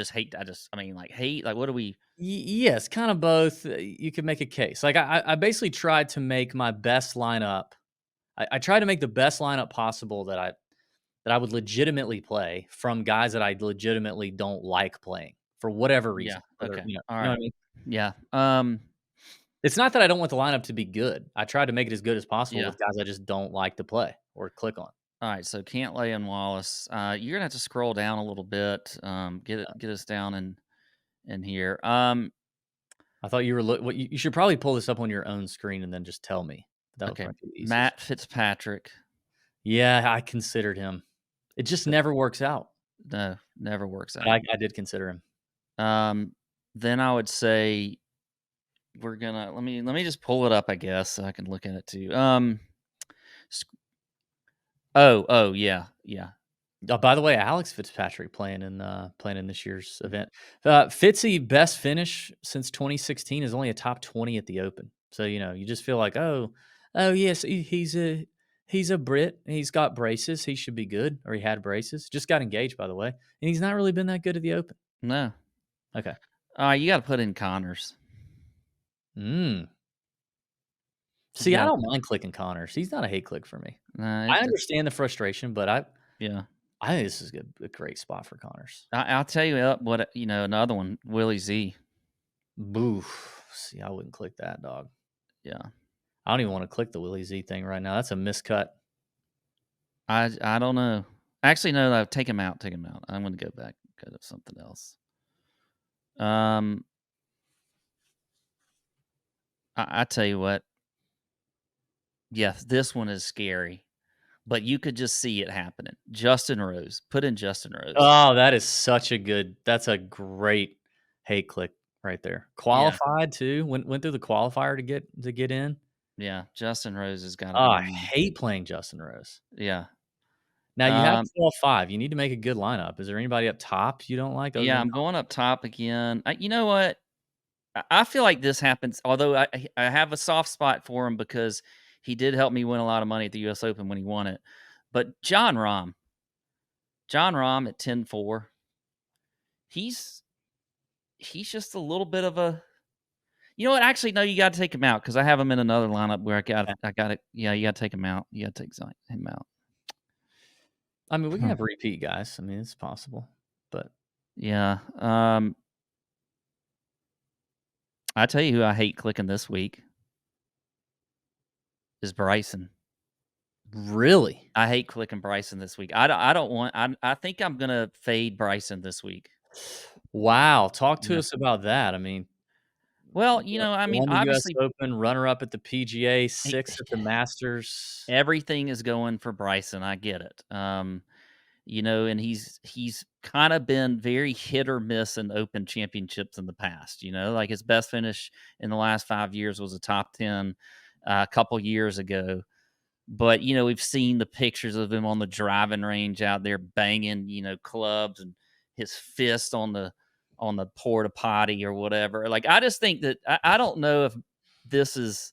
hate. Like, what do we? Yes, kind of both. You could make a case. Like I basically tried to make my best lineup. I tried to make the best lineup possible that I would legitimately play from guys that I legitimately don't like playing for whatever reason. Yeah. Okay. You All know right. what I mean? Yeah. It's not that I don't want the lineup to be good. I tried to make it as good as possible Yeah. with guys I just don't like to play or click on. All right. So Cantlay and Wallace. You're gonna have to scroll down a little bit. Get us down in here. I I thought you were what you should probably pull this up on your own screen and then just tell me. That would Okay, probably be the easiest. Matt Fitzpatrick. Yeah, I considered him. It just never works out. No, never works But out. I did consider him. Then I would say we're gonna let me just pull it up, I guess, so I can look at it too. Oh yeah. By the way, Alex Fitzpatrick playing in this year's event. Fitzy best finish since 2016 is only a top 20 at the Open. So you just feel like oh yes, he's a Brit. He's got braces. He should be good, or he had braces. Just got engaged, by the way, and he's not really been that good at the Open. No. Okay. You got to put in Connors. See, Yeah. I don't mind clicking Connors. He's not a hate click for me. I understand the frustration, but I think this is a great spot for Connors. I'll tell you what, another one, Willie Z. Boof. See, I wouldn't click that, dog. Yeah. I don't even want to click the Willie Z thing right now. That's a miscut. I don't know. Actually, no, take him out. I'm going to go back, go to something else. I tell you what. Yes, this one is scary, but you could just see it happening. Justin Rose. Put in Justin Rose. Oh, that's a great hate click right there. Qualified too. Went through the qualifier to get in. Yeah, Justin Rose has got to I hate playing Justin Rose. Yeah. Now you have to fall 5. You need to make a good lineup. Is there anybody up top you don't like? Yeah, I'm going up top again. You know what? I feel like this happens, although I have a soft spot for him because he did help me win a lot of money at the U.S. Open when he won it. But Jon Rahm at 10-4, he's just a little bit of a. You know what? Actually, no, you got to take him out because I have him in another lineup where I got it. Yeah, you got to take him out. You got to take him out. I mean, we can have repeat guys. I mean, it's possible, but yeah. I tell you who I hate clicking this week is Bryson. Really? I hate clicking Bryson this week. I don't want. I think I'm gonna fade Bryson this week. Wow, talk to us about that. I mean, well, won the obviously US Open, runner up at the PGA, 6th at the Masters. Everything is going for Bryson. I get it. And he's kind of been very hit or miss in Open championships in the past. Like his best finish in the last 5 years was a top 10 a couple years ago. But, we've seen the pictures of him on the driving range out there banging, clubs and his fist on the porta potty or whatever. Like, I just think that I don't know if this is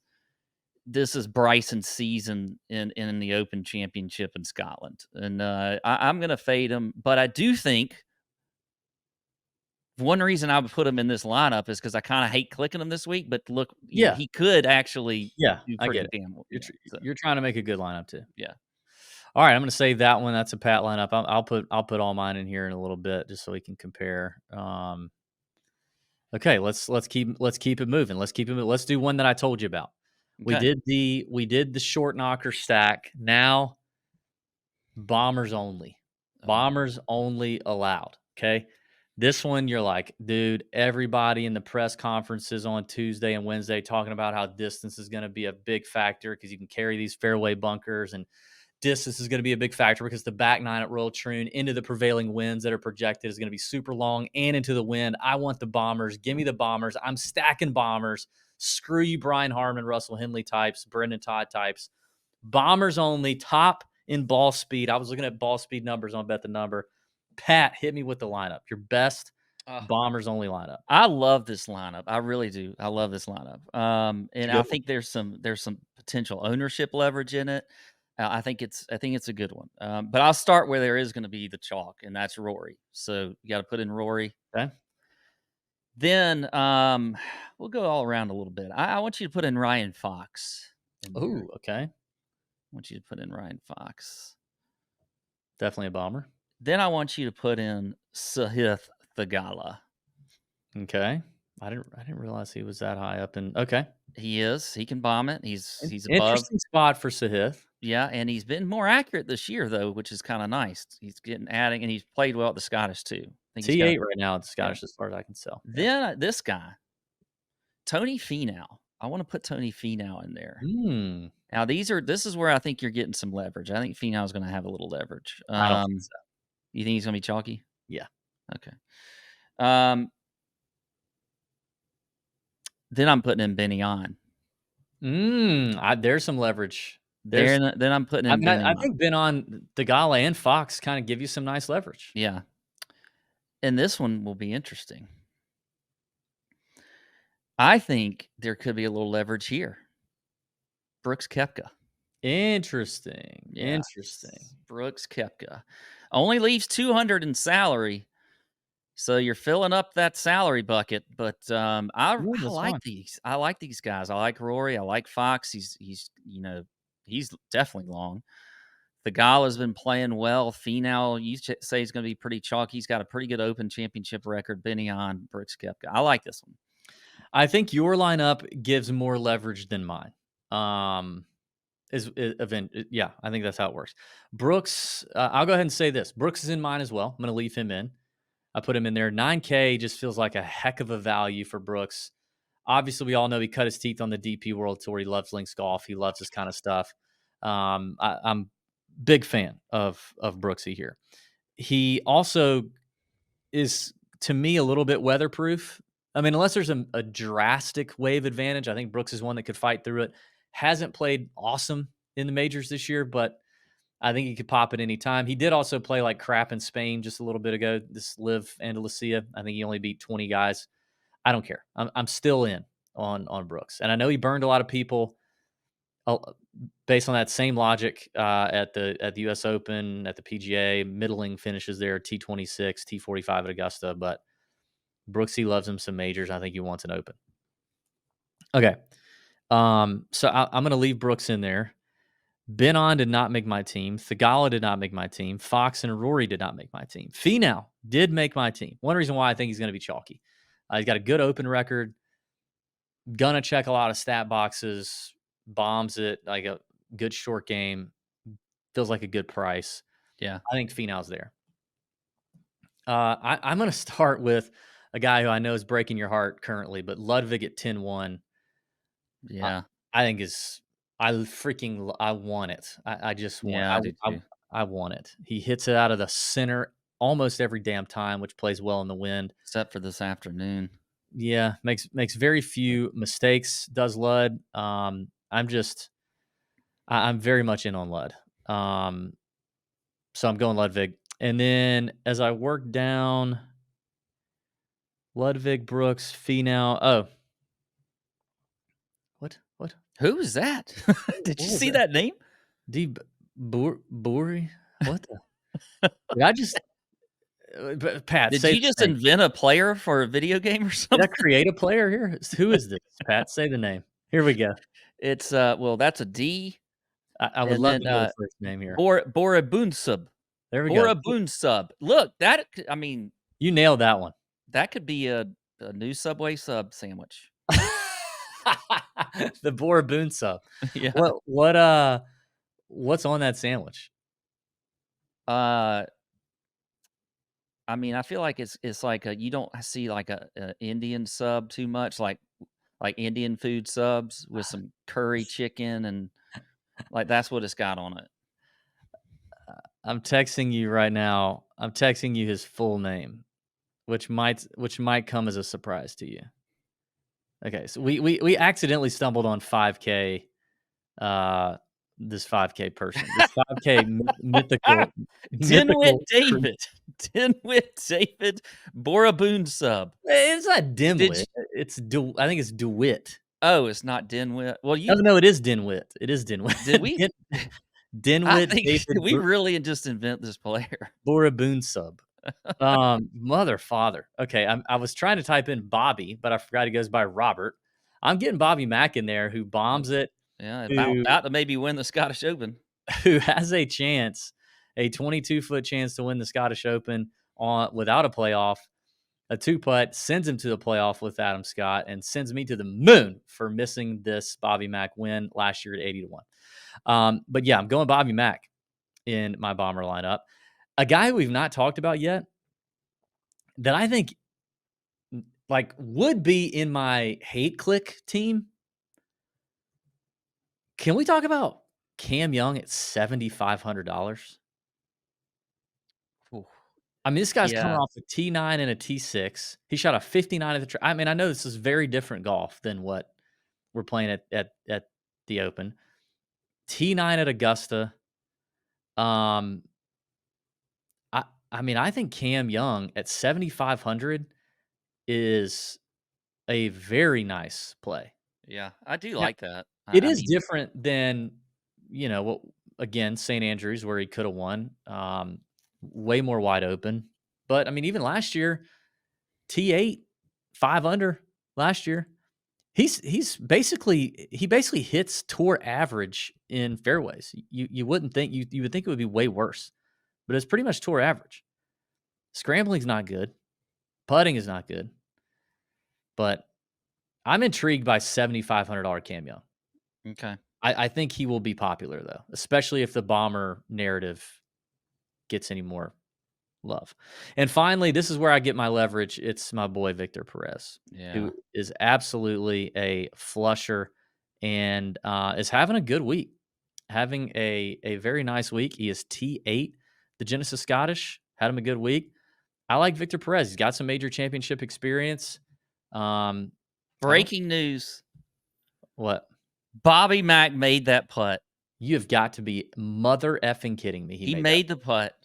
Bryson's season in the Open Championship in Scotland. And I'm going to fade him. But I do think one reason I would put him in this lineup is because I kind of hate clicking him this week. But look, he could actually do I get it. damn well. You're trying to make a good lineup too. Yeah. All right, I'm going to save that one. That's a Pat lineup. I'll put all mine in here in a little bit just so we can compare. Okay, let's keep it moving. Let's do one that I told you about. Okay. We did the short knocker stack. Now bombers only. Bombers only allowed. Okay. This one, you're like, dude, everybody in the press conferences on Tuesday and Wednesday talking about how distance is going to be a big factor because you can carry these fairway bunkers, and distance is going to be a big factor because the back 9 at Royal Troon into the prevailing winds that are projected is going to be super long and into the wind. I want the bombers. Give me the bombers. I'm stacking bombers. Screw you, Brian Harman, Russell Henley types, Brendan Todd types. Bombers only, top in ball speed. I was looking at ball speed numbers on Bet the Number. Pat, hit me with the lineup. Your best bombers only lineup. I love this lineup. I really do. I love this lineup. And I think there's some potential ownership leverage in it. I think it's a good one. But I'll start where there is going to be the chalk, and that's Rory. So you got to put in Rory. Okay. Then we'll go all around a little bit. I want you to put in Ryan Fox. Oh, okay. I want you to put in Ryan Fox. Definitely a bomber. Then I want you to put in Sahith Theegala. Okay. I didn't realize he was that high up in. Okay. He is. He can bomb it. He's above. Interesting spot for Sahith. Yeah, and he's been more accurate this year though, which is kind of nice. He's adding, and he's played well at the Scottish too. T8 right now at the Scottish, as far as I can tell. Then this guy, Tony Finau. I want to put Tony Finau in there. Hmm. Now this is where I think you're getting some leverage. I think Finau is going to have a little leverage. I don't think so. You think he's going to be chalky? Yeah. Okay. Then I'm putting in Benny on. There's some leverage. Then I'm putting in Benny I think Ben on Theegala and Fox kind of give you some nice leverage. Yeah. And this one will be interesting. I think there could be a little leverage here. Brooks Koepka. Interesting. Yeah. Interesting. Brooks Koepka. Only leaves 200 in salary. So you're filling up that salary bucket, but I like these. I like these guys. I like Rory. I like Fox. He's definitely long. Theegala's been playing well. Finau, you say he's going to be pretty chalky. He's got a pretty good Open Championship record. Benny on, Brooks Koepka. I like this one. I think your lineup gives more leverage than mine. Yeah, I think that's how it works. Brooks, I'll go ahead and say this. Brooks is in mine as well. I'm going to leave him in. I put him in there. 9K just feels like a heck of a value for Brooks. Obviously, we all know he cut his teeth on the DP World Tour. He loves links golf. He loves this kind of stuff. I'm big fan of Brooksy here. He also is, to me, a little bit weatherproof. I mean, unless there's a drastic wave advantage, I think Brooks is one that could fight through it. Hasn't played awesome in the majors this year, but I think he could pop at any time. He did also play like crap in Spain just a little bit ago. This Live Andalusia. I think he only beat 20 guys. I don't care. I'm still in on Brooks, and I know he burned a lot of people based on that same logic at the U.S. Open, at the PGA. Middling finishes there, T26, T45 at Augusta, but Brooksy loves him some majors. I think he wants an Open. Okay, so I'm going to leave Brooks in there. Ben on did not make my team. Theegala did not make my team. Fox and Rory did not make my team. Finau did make my team. One reason why I think he's going to be chalky. He's got a good Open record. Gonna check a lot of stat boxes. Bombs it, like a good short game. Feels like a good price. Yeah. I think Finau's there. I'm going to start with a guy who I know is breaking your heart currently, but Ludwig at 10-1. Yeah. I think I want it. I just want it. I want it. He hits it out of the center almost every damn time, which plays well in the wind. Except for this afternoon. Yeah, makes very few mistakes, does Lud. I'm very much in on Lud. So I'm going Ludwig. And then as I work down, Ludwig, Brooks, Finau. Oh. What? Who is that? Did you see that name? Buri? What the? Did I just... Pat, did you just invent a player for a video game or something? Did I create a player here? Who is this? Pat, say the name. Here we go. It's that's a D. I would love to know the first name here. Boribunsub. There we go. Boribunsub. Look, you nailed that one. That could be a new Subway sub sandwich. The Boribunsub. Yeah. What's on that sandwich? I feel like it's like you don't see like a Indian sub too much, like Indian food subs with some curry chicken, and like that's what it's got on it. I'm texting you right now. I'm texting you his full name, which might come as a surprise to you. Okay, so we accidentally stumbled on 5K. This 5K person, this 5K mythical Dinwiddie David Boribunsub. It's not Dimwit. I think it's DeWitt. Oh, it's not Dinwiddie. Well, no, it is Dinwitt. It is Dinwitt. Did we? Dinwiddie. Did we really just invent this player? Boribunsub. Mother, father. Okay, I was trying to type in Bobby, but I forgot he goes by Robert. I'm getting Bobby Mack in there, who bombs it. Yeah, about to maybe win the Scottish Open. Who has a chance, a 22-foot chance to win the Scottish Open without a playoff. A 2-putt sends him to the playoff with Adam Scott and sends me to the moon for missing this Bobby Mack win last year at 80-1. But yeah, I'm going Bobby Mack in my bomber lineup. A guy we've not talked about yet that I think like would be in my hate click team. Can we talk about Cam Young at $7,500? Ooh, I mean, this guy's coming yeah. off a T9 and a T6. He shot a 59 at the I mean, I know this is very different golf than what we're playing at the Open. T9 at Augusta. Um, I mean, I think Cam Young at 7,500 is a very nice play. Yeah, I do Now, like that. it I is mean, different than, what again, St. Andrews where he could have won. Way more wide open. But I mean, even last year, T8, 5 under last year. He basically hits tour average in fairways. You wouldn't think you would think it would be way worse, but it's pretty much tour average. Scrambling's not good. Putting is not good. But I'm intrigued by $7,500 Cam Young. okay. I think he will be popular though, especially if the bomber narrative gets any more love. And finally, this is where I get my leverage. It's my boy Victor Perez, Yeah. who is absolutely a flusher and is having a good week, having a very nice week. He is T8. The Genesis Scottish had him a good week. I like Victor Perez. He's got some major championship experience. I don't Breaking news. what Bobby Mack made that putt. you have got to be mother effing kidding me. He Made made the putt.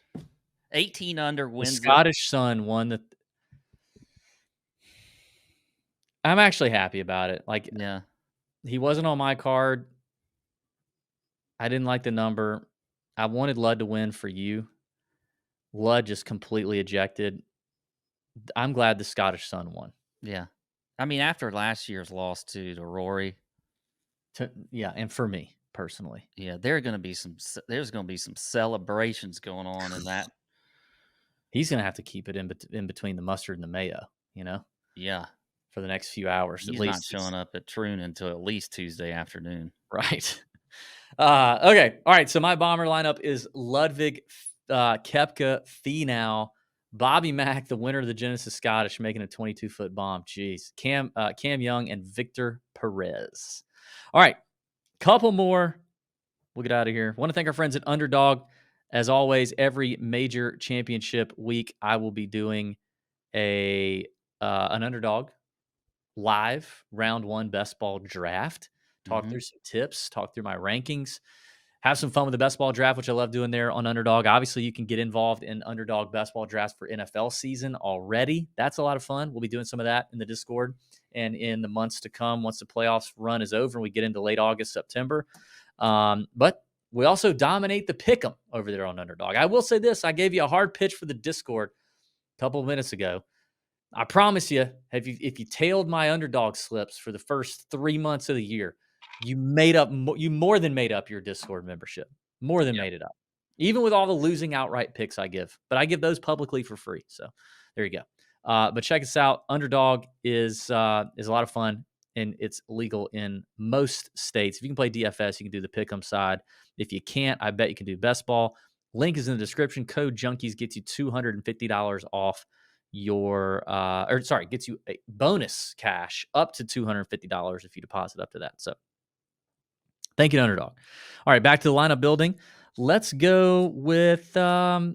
18 under the wins it. Scottish Sun won the. I'm actually happy about it. Like Yeah. he wasn't on my card. I didn't like the number. I wanted Lud to win for you. Lud just completely ejected. I'm glad the Scottish Sun won. Yeah. I mean, after last year's loss to Rory, Yeah, and for me personally. yeah, there's going to be some celebrations going on in that. He's going to have to keep it in between the mustard and the mayo, Yeah. for the next few hours He's at not least. showing up at Troon until at least Tuesday afternoon. Right. Okay. All right. So my bomber lineup is Ludwig, Koepka, Finau, Bobby Mack, the winner of the Genesis Scottish, making a 22-foot bomb. Jeez. Cam Young and Victor Perez. All right. Couple more. We'll get out of here. Want to thank our friends at Underdog. As always, every major championship week, I will be doing an Underdog live round one best ball draft. Talk through some tips, talk through my rankings, have some fun with the best ball draft, which I love doing there on Underdog. Obviously, you can get involved in Underdog best ball drafts for NFL season already. That's a lot of fun. We'll be doing some of that in the Discord and in the months to come once the playoffs run is over and we get into late August, September. But we also dominate the pick'em over there on Underdog. I will say this. I gave you a hard pitch for the Discord a couple of minutes ago. I promise you, if you tailed my Underdog slips for the first 3 months of the year, you more than made up your Discord membership. More than made it up. Even with all the losing outright picks I give. But I give those publicly for free. So there you go. But check us out. Underdog is a lot of fun, and it's legal in most states. If you can play DFS, you can do the pick'em side. If you can't, I bet you can do best ball. Link is in the description. Code Junkies gets you $250 off gets you a bonus cash up to $250 if you deposit up to that. So thank you to Underdog. All right, back to the lineup building. Let's go with all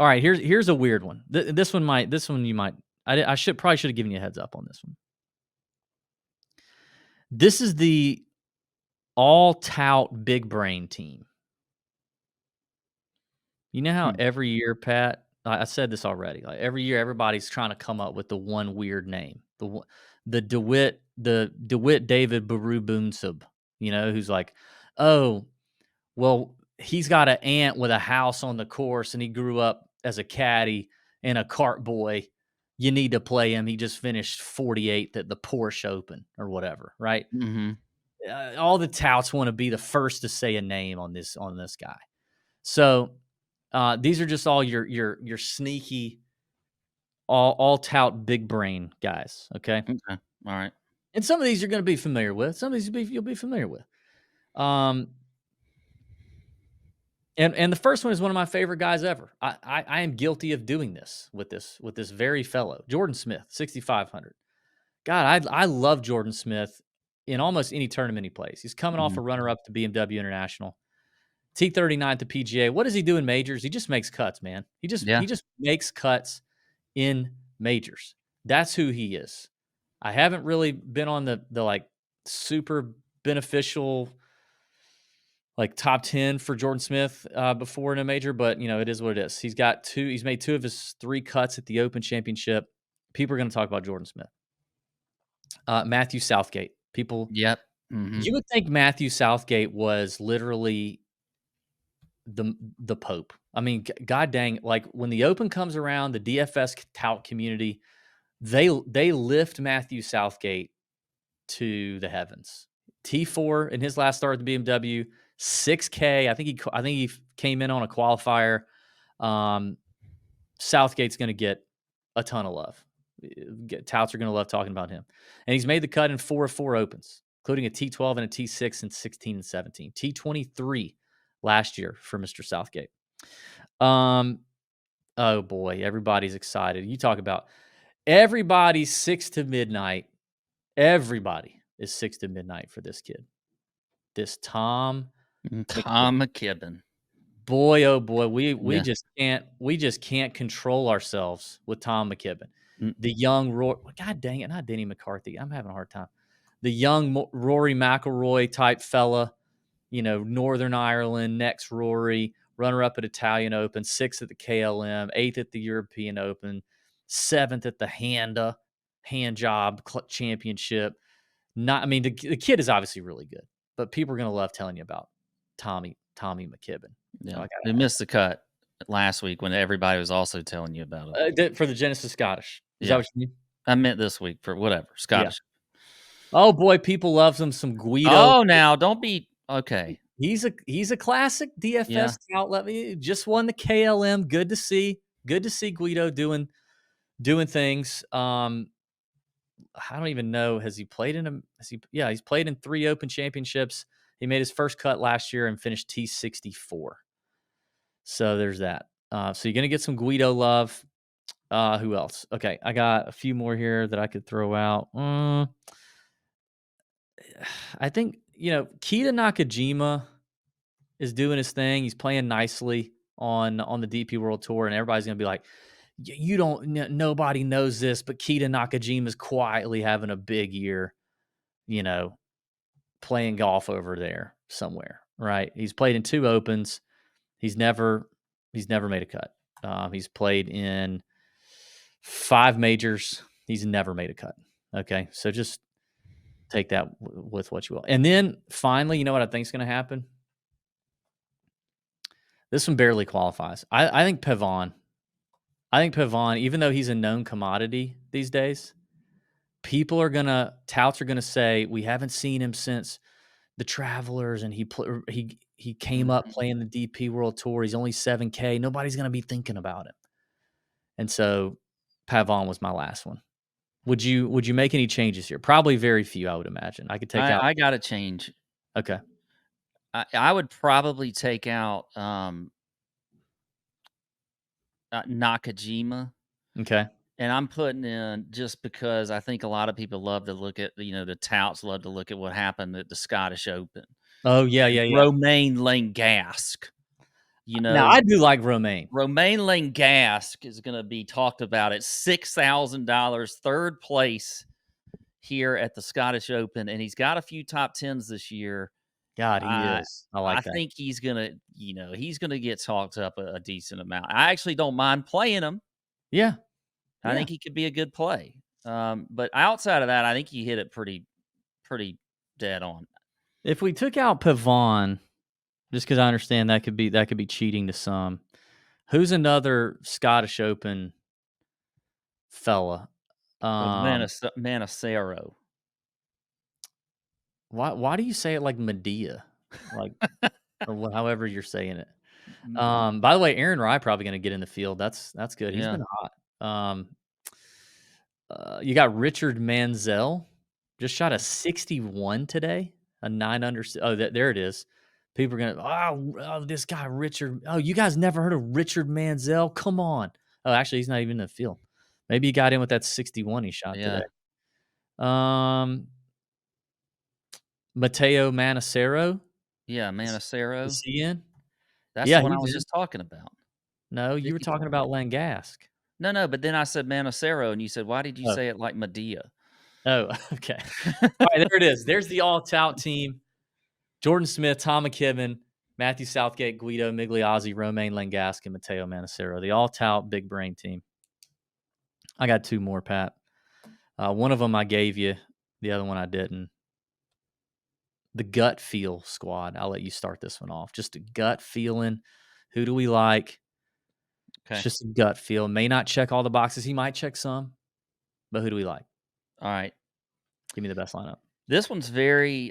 right, here's a weird one. This one you might I should have given you a heads up on this one. This is the all tout big brain team. You know how every year, Pat, I said this already. Like every year, everybody's trying to come up with the one weird name. The DeWitt David Baru Boonsub, who's like, oh, well, he's got an aunt with a house on the course, and he grew up as a caddy and a cart boy. You need to play him. He just finished 48th at the Porsche Open or whatever, right? All the touts want to be the first to say a name on this guy. So these are just all your sneaky, all tout big brain guys. Okay. All right. And some of these you're going to be familiar with. Some of these you'll be familiar with. And the first one is one of my favorite guys ever. I am guilty of doing this with this very fellow, Jordan Smith, 6,500. God, I love Jordan Smith in almost any tournament he plays. He's coming off a Mhm. runner-up to BMW International, T39 to PGA. What does he do in majors? He just makes cuts, man. Yeah. He just makes cuts in majors. That's who he is. I haven't really been on the like super beneficial like top 10 for Jordan Smith before in a major, but it is what it is. He's made two of his three cuts at the Open Championship. People are going to talk about Jordan Smith. Matthew Southgate. Yep. Mhm. You would think Matthew Southgate was literally the Pope. I mean, God dang, like when the Open comes around, the DFS tout community, they lift Matthew Southgate to the heavens. T4 in his last start at the BMW, 6K. I think he came in on a qualifier. Southgate's going to get a ton of love. Touts are going to love talking about him. And he's made the cut in 4 of 4 opens, including a T12 and a T6 in 16 and 17. T23 last year for Mr. Southgate. Oh boy, everybody's excited. You talk about everybody's 6 to midnight. Everybody is 6 to midnight for this kid. This Tom Tom McKibben. Boy, oh boy, we Yeah. just can't control ourselves with Tom McKibben. Mm. The young God dang it, not Denny McCarthy. I'm having a hard time. The young Rory McIlroy type fella, Northern Ireland, next Rory, runner up at Italian Open, 6th at the KLM, 8th at the European Open, 7th at the hand job championship. The kid is obviously really good, but people are going to love telling you about Tommy McKibben. Yeah. I We missed the cut last week when everybody was also telling you about it. For the Genesis Scottish. Is that Yeah. what you mean? I meant this week for whatever, Yeah. Scottish. Oh boy, people love some Guido. Oh, now don't be okay. He's a classic DFS Yeah. outlet. He just won the KLM. Good to see. Good to see Guido doing things. I don't even know. Has he played in a? Yeah, he's played in 3 Open Championships. He made his first cut last year and finished T64. So there's that. So you're gonna get some Guido love. Who else? Okay, I got a few more here that I could throw out. I think Kita Nakajima is doing his thing. He's playing nicely on the DP World Tour, and everybody's gonna be like, "You don't. Nobody knows this, but Kita Nakajima is quietly having a big year. Playing golf over there somewhere, right? He's played in 2 Opens. He's never made a cut. He's played in 5 majors. He's never made a cut. Okay, so just take that with what you will. And then finally, you know what I think is going to happen? This one barely qualifies. I think Pavon. Even though he's a known commodity these days, touts are gonna say we haven't seen him since the Travelers, and he came up playing the DP World Tour. He's only 7K. Nobody's gonna be thinking about him. And so Pavon was my last one. Would you make any changes here? Probably very few, I would imagine. I could take out. I got to change. Okay. I would probably take out Nakajima. Okay. And I'm putting in just because I think a lot of people love to look at, the touts love to look at what happened at the Scottish Open. Oh, yeah. Romain Langasque. Now, I do like Romain. Romain Langasque is going to be talked about at $6,000, 3rd place here at the Scottish Open, and he's got a few top 10s this year. God, he is. I like that. I think he's gonna, he's gonna get talked up a decent amount. I actually don't mind playing him. Yeah. I think he could be a good play. But outside of that, I think he hit it pretty dead on. If we took out Pavon, just because I understand that could be cheating to some, who's another Scottish Open fella? Manacero. Why do you say it like Medea? Like or however you're saying it. By the way, Aaron Rai probably going to get in the field. That's good. He's been hot. You got Richard Manziel, just shot a 61 today, a 9 under. Oh, there it is. People are gonna, this guy Richard. Oh, you guys never heard of Richard Manziel? Come on. Oh, actually, he's not even in the field. Maybe he got in with that 61 he shot Yeah. today. Mateo Manacero. Yeah, Is Manacero. he in? That's Yeah, the one I he's was in. just talking about. No, you were talking about Langasque. No, but then I said Manacero, and you said, "Why did you Oh. say it like Medea?" Oh, okay. All right, there it is. There's the all-tout team. Jordan Smith, Tom McKibben, Matthew Southgate, Guido Migliozzi, Romain Langasque, and Mateo Manacero. The all-tout big brain team. I got two more, Pat. One of them I gave you. The other one I didn't. The gut feel squad. I'll let you start this one off. Just a gut feeling. Who do we like? Okay. It's just a gut feel. May not check all the boxes. He might check some, but who do we like? All right. Give me the best lineup. This one's very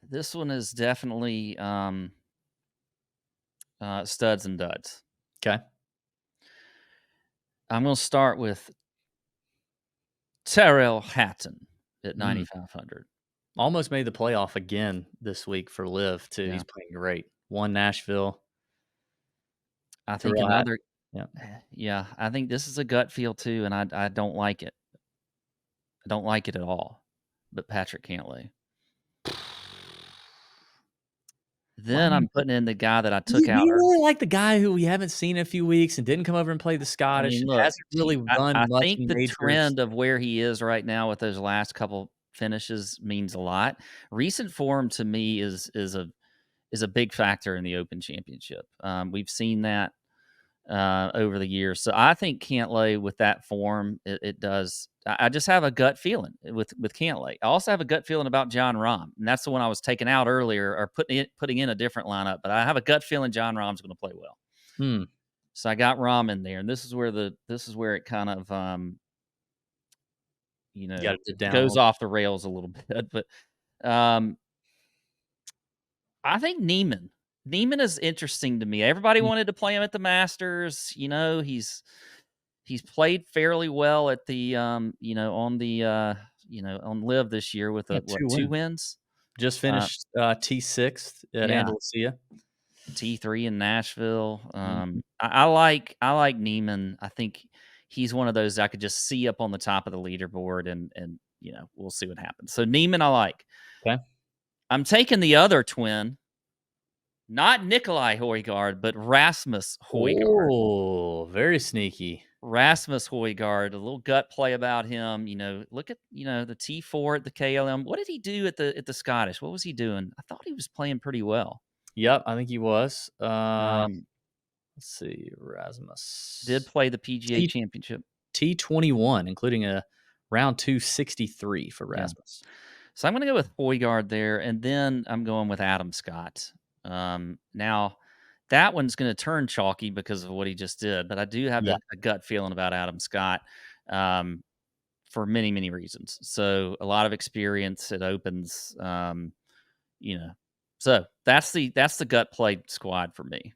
this one is definitely studs and duds. Okay. I'm going to start with Tyrell Hatton at 9,500. Almost made the playoff again this week for Liv, too. Yeah. He's playing great. Won Nashville. I think Tyrell another Yeah. Yeah, I think this is a gut feel too, and I don't like it. I don't like it at all. But Patrick Cantlay. Then I'm putting in the guy that I took Do out you early. really like the guy who we haven't seen in a few weeks and didn't come over and play the I Scottish mean, and look, hasn't really done I much think in the majors? trend of where he is right now with those last couple finishes means a lot. Recent form to me is a big factor in the Open Championship. We've seen that over the years. So I think Cantlay with that form, it does. I just have a gut feeling with Cantlay. I also have a gut feeling about John Rahm, and that's the one I was taking out earlier or putting in a different lineup. But I have a gut feeling John Rahm's going to play well. So I got Rahm in there, and this is where it kind of goes off the rails a little bit. But I think Neiman. Neiman is interesting to me. Everybody wanted to play him at the Masters. He's played fairly well at the on Live this year with two wins. Just finished T6 at Andalusia. T3 in Nashville. I like Neiman. I think he's one of those I could just see up on the top of the leaderboard, and we'll see what happens. So Neiman I like. Okay. I'm taking the other twin. Not Nicolai Højgaard, but Rasmus Højgaard. Oh, very sneaky. Rasmus Højgaard, a little gut play about him. Look at the T4 at the KLM. What did he do at the Scottish? What was he doing? I thought he was playing pretty well. Yep, I think he was. Let's see, Rasmus did play the PGA Championship. T21, including a round 263 for Rasmus. Yeah. So I'm going to go with Højgaard there, and then I'm going with Adam Scott. Now, that one's going to turn chalky because of what he just did, but I do have a gut feeling about Adam Scott for many, many reasons. So a lot of experience at Opens, So that's the gut play squad for me.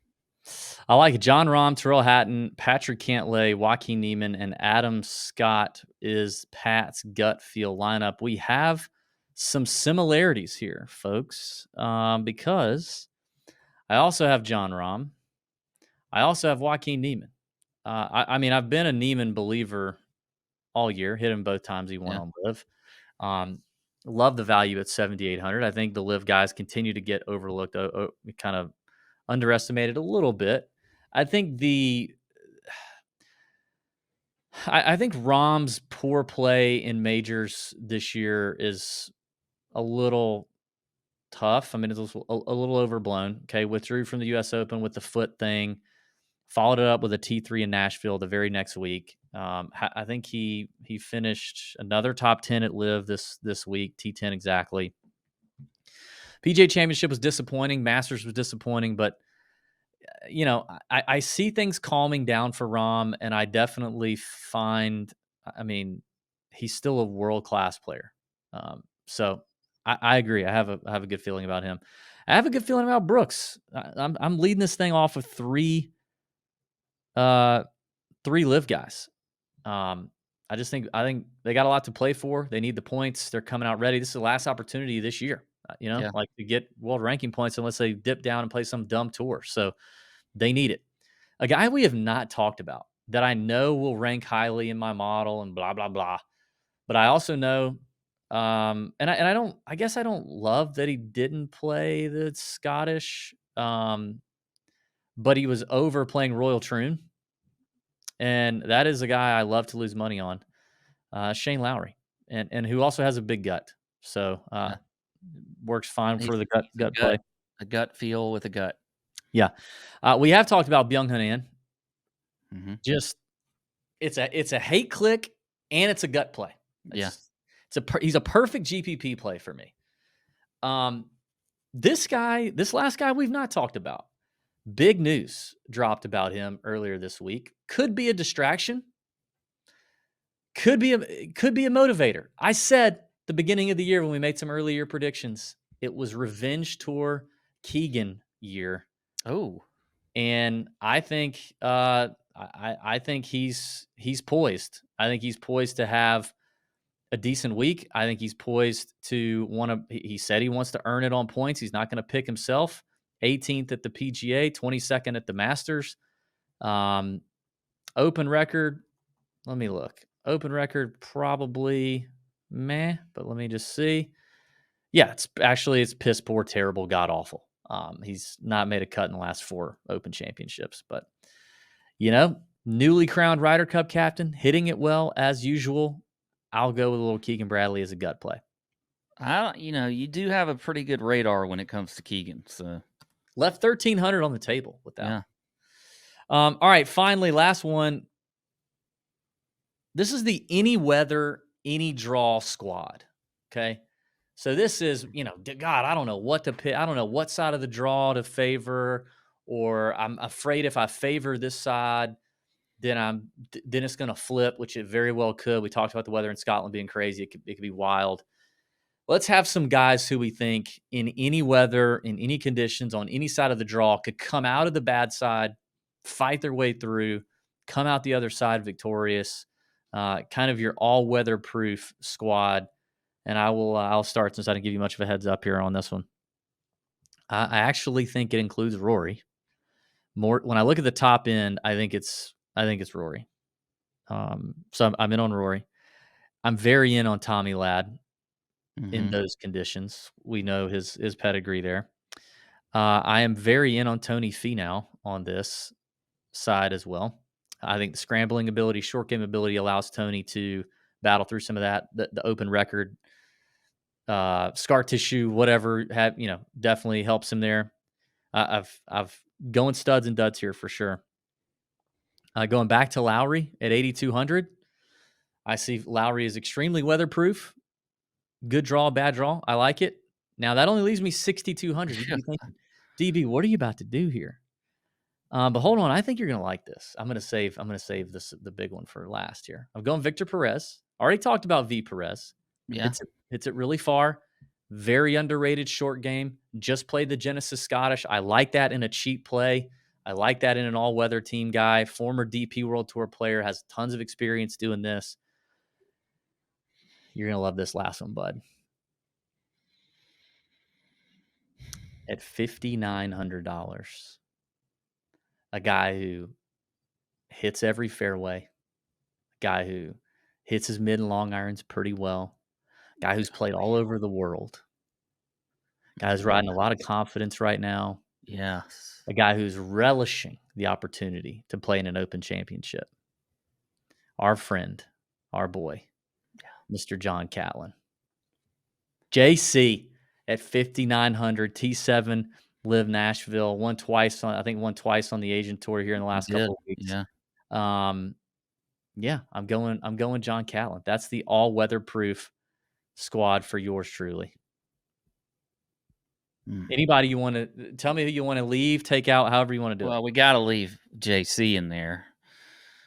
I like John Rahm, Tyrrell Hatton, Patrick Cantlay, Joaquin Neiman, and Adam Scott is Pat's gut feel lineup. We have some similarities here, folks, because I also have John Rahm. I also have Joaquin Neiman. I mean, I've been a Neiman believer all year. Hit him both times he won on Live. Love the value at 7,800. I think the Live guys continue to get overlooked, kind of underestimated a little bit. I think I think Rahm's poor play in majors this year is a little tough. I mean, it was a little overblown. Okay, withdrew from the U.S. Open with the foot thing, followed it up with a T3 in Nashville the very next week. I think he finished another top 10 at Live this week, T10 exactly. PGA Championship was disappointing. Masters was disappointing, but I see things calming down for Rahm, and I definitely find, I mean, he's still a world-class player. So I agree. I have a good feeling about him. I have a good feeling about Brooks. I'm leading this thing off with three Live guys. I think they got a lot to play for. They need the points. They're coming out ready. This is the last opportunity this year. Yeah. like to get world ranking points unless they dip down and play some dumb tour. So they need it. A guy we have not talked about that I know will rank highly in my model and blah blah blah. But I also know, and I don't. I guess I don't love that he didn't play the Scottish, but he was over playing Royal Troon, and that is a guy I love to lose money on, Shane Lowry, and who also has a big gut, so Yeah. works fine He's for the he's gut play. a gut feel with a gut. Yeah, we have talked about Byung Hun An. Mhm. Just it's a hate click and it's a gut play. Yeah. He's a perfect GPP play for me. This last guy we've not talked about. Big news dropped about him earlier this week. Could be a distraction. Could be a motivator. I said the beginning of the year when we made some early year predictions, it was Revenge Tour Keegan year. Oh. And I think I think he's poised. I think he's poised to have a decent week. I think he's poised to want to. He said he wants to earn it on points. He's not going to pick himself. 18th at the PGA, 22nd at the Masters. Open record. Let me look. Open record probably meh, but let me just see. Yeah, it's piss poor, terrible, god awful. He's not made a cut in the last 4 Open championships, but newly crowned Ryder Cup captain, hitting it well as usual. I'll go with a little Keegan Bradley as a gut play. You do have a pretty good radar when it comes to Keegan. So Left 1,300 on the table with that. yeah. All right, finally, last one. This is the any weather, any draw squad. Okay. So this is, God, I don't know what to pick. I don't know what side of the draw to favor, or I'm afraid if I favor this side, then it's going to flip, which it very well could. We talked about the weather in Scotland being crazy. It could be wild. Let's have some guys who we think in any weather, in any conditions, on any side of the draw could come out of the bad side, fight their way through, come out the other side victorious. Kind of your all-weather proof squad. And I'll start since I didn't give you much of a heads up here on this one. I actually think it includes Rory. More when I look at the top end, I think it's Rory. So I'm in on Rory. I'm very in on Tommy Ladd in those conditions. We know his pedigree there. I am very in on Tony Finau on this side as well. I think the scrambling ability, short game ability allows Tony to battle through some of that. The open record, scar tissue, whatever, definitely helps him there. I've going studs and duds here for sure. Going back to Lowry at 8,200, I see Lowry is extremely weatherproof. Good draw, bad draw. I like it. Now that only leaves me 6,200. You can be thinking, DB, what are you about to do here? But hold on, I think you're gonna like this. I'm gonna save the big one for last here. I'm going Victor Perez. Already talked about V Perez. Yeah. Hits it really far. Very underrated short game. Just played the Genesis Scottish. I like that in a cheap play. I like that in an all-weather team guy. Former DP World Tour player, has tons of experience doing this. You're gonna love this last one, bud. At $5,900. A guy who hits every fairway, a guy who hits his mid and long irons pretty well, a guy who's played all over the world, a guy who's riding a lot of confidence right now, Yes. a guy who's relishing the opportunity to play in an Open Championship. Our friend, our boy, Mr. John Catlin. JC at 5,900, T7 Live Nashville, won twice on the Asian Tour here in the last couple of weeks. Yeah. Yeah, I'm going John Catlin. That's the all-weather proof squad for yours truly. Anybody you want to tell me who you want to leave, take out, however you want to do it? Well, we got to leave JC in there.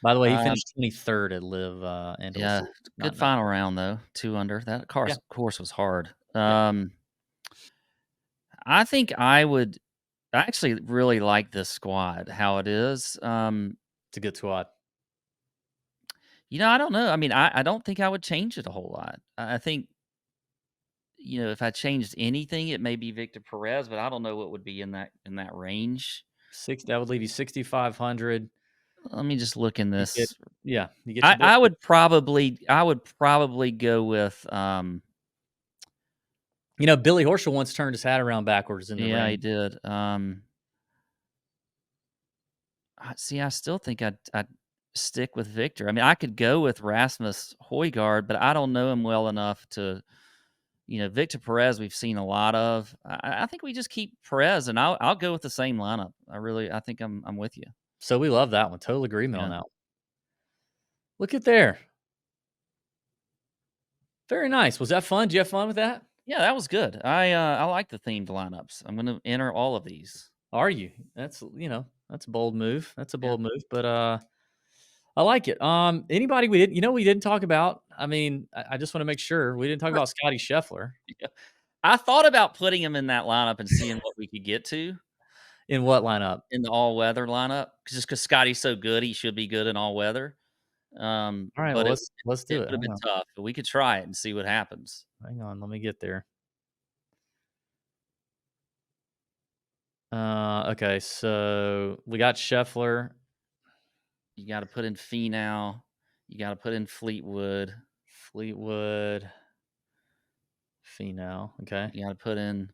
By the way, he finished 23rd at Live Angeles. Yeah, good final round though. 2 under. That course was hard. I think I actually really like this squad, how it is. It's a good squad. I don't know. I mean, I don't think I would change it a whole lot. I think if I changed anything, it may be Victor Perez, but I don't know what would be in that range. That would leave you 6,500. Let me just look in You get this. you get I, your boy. I would probably go with Billy Horschel once turned his hat around backwards in the yeah, he rain. did. I still think I'd stick with Victor. I mean, I could go with Rasmus Højgaard, but I don't know him well enough to, Victor Perez. We've seen a lot of. I think we just keep Perez, and I'll go with the same lineup. I think I'm with you. So we love that one. Total agreement on Yeah. that one. Look at there. Very nice. Was that fun? Did you have fun with that? Yeah, that was good. I like the themed lineups. I'm going to enter all of these. Are you? That's that's a bold move. That's a Yeah. bold move, but I like it. Anybody we didn't talk about. I mean, I just want to make sure we didn't talk about Scotty Scheffler. Yeah. I thought about putting him in that lineup and seeing what we could get to In what lineup? in the all weather lineup. Just because Scotty's so good, he should be good in all weather. All right, But well it let's it do it. would have been tough. But we could try it and see what happens. Hang on, let me get there. Okay, so we got Scheffler. You got to put in Finau. You got to put in Fleetwood. Finau. Okay, You got to put in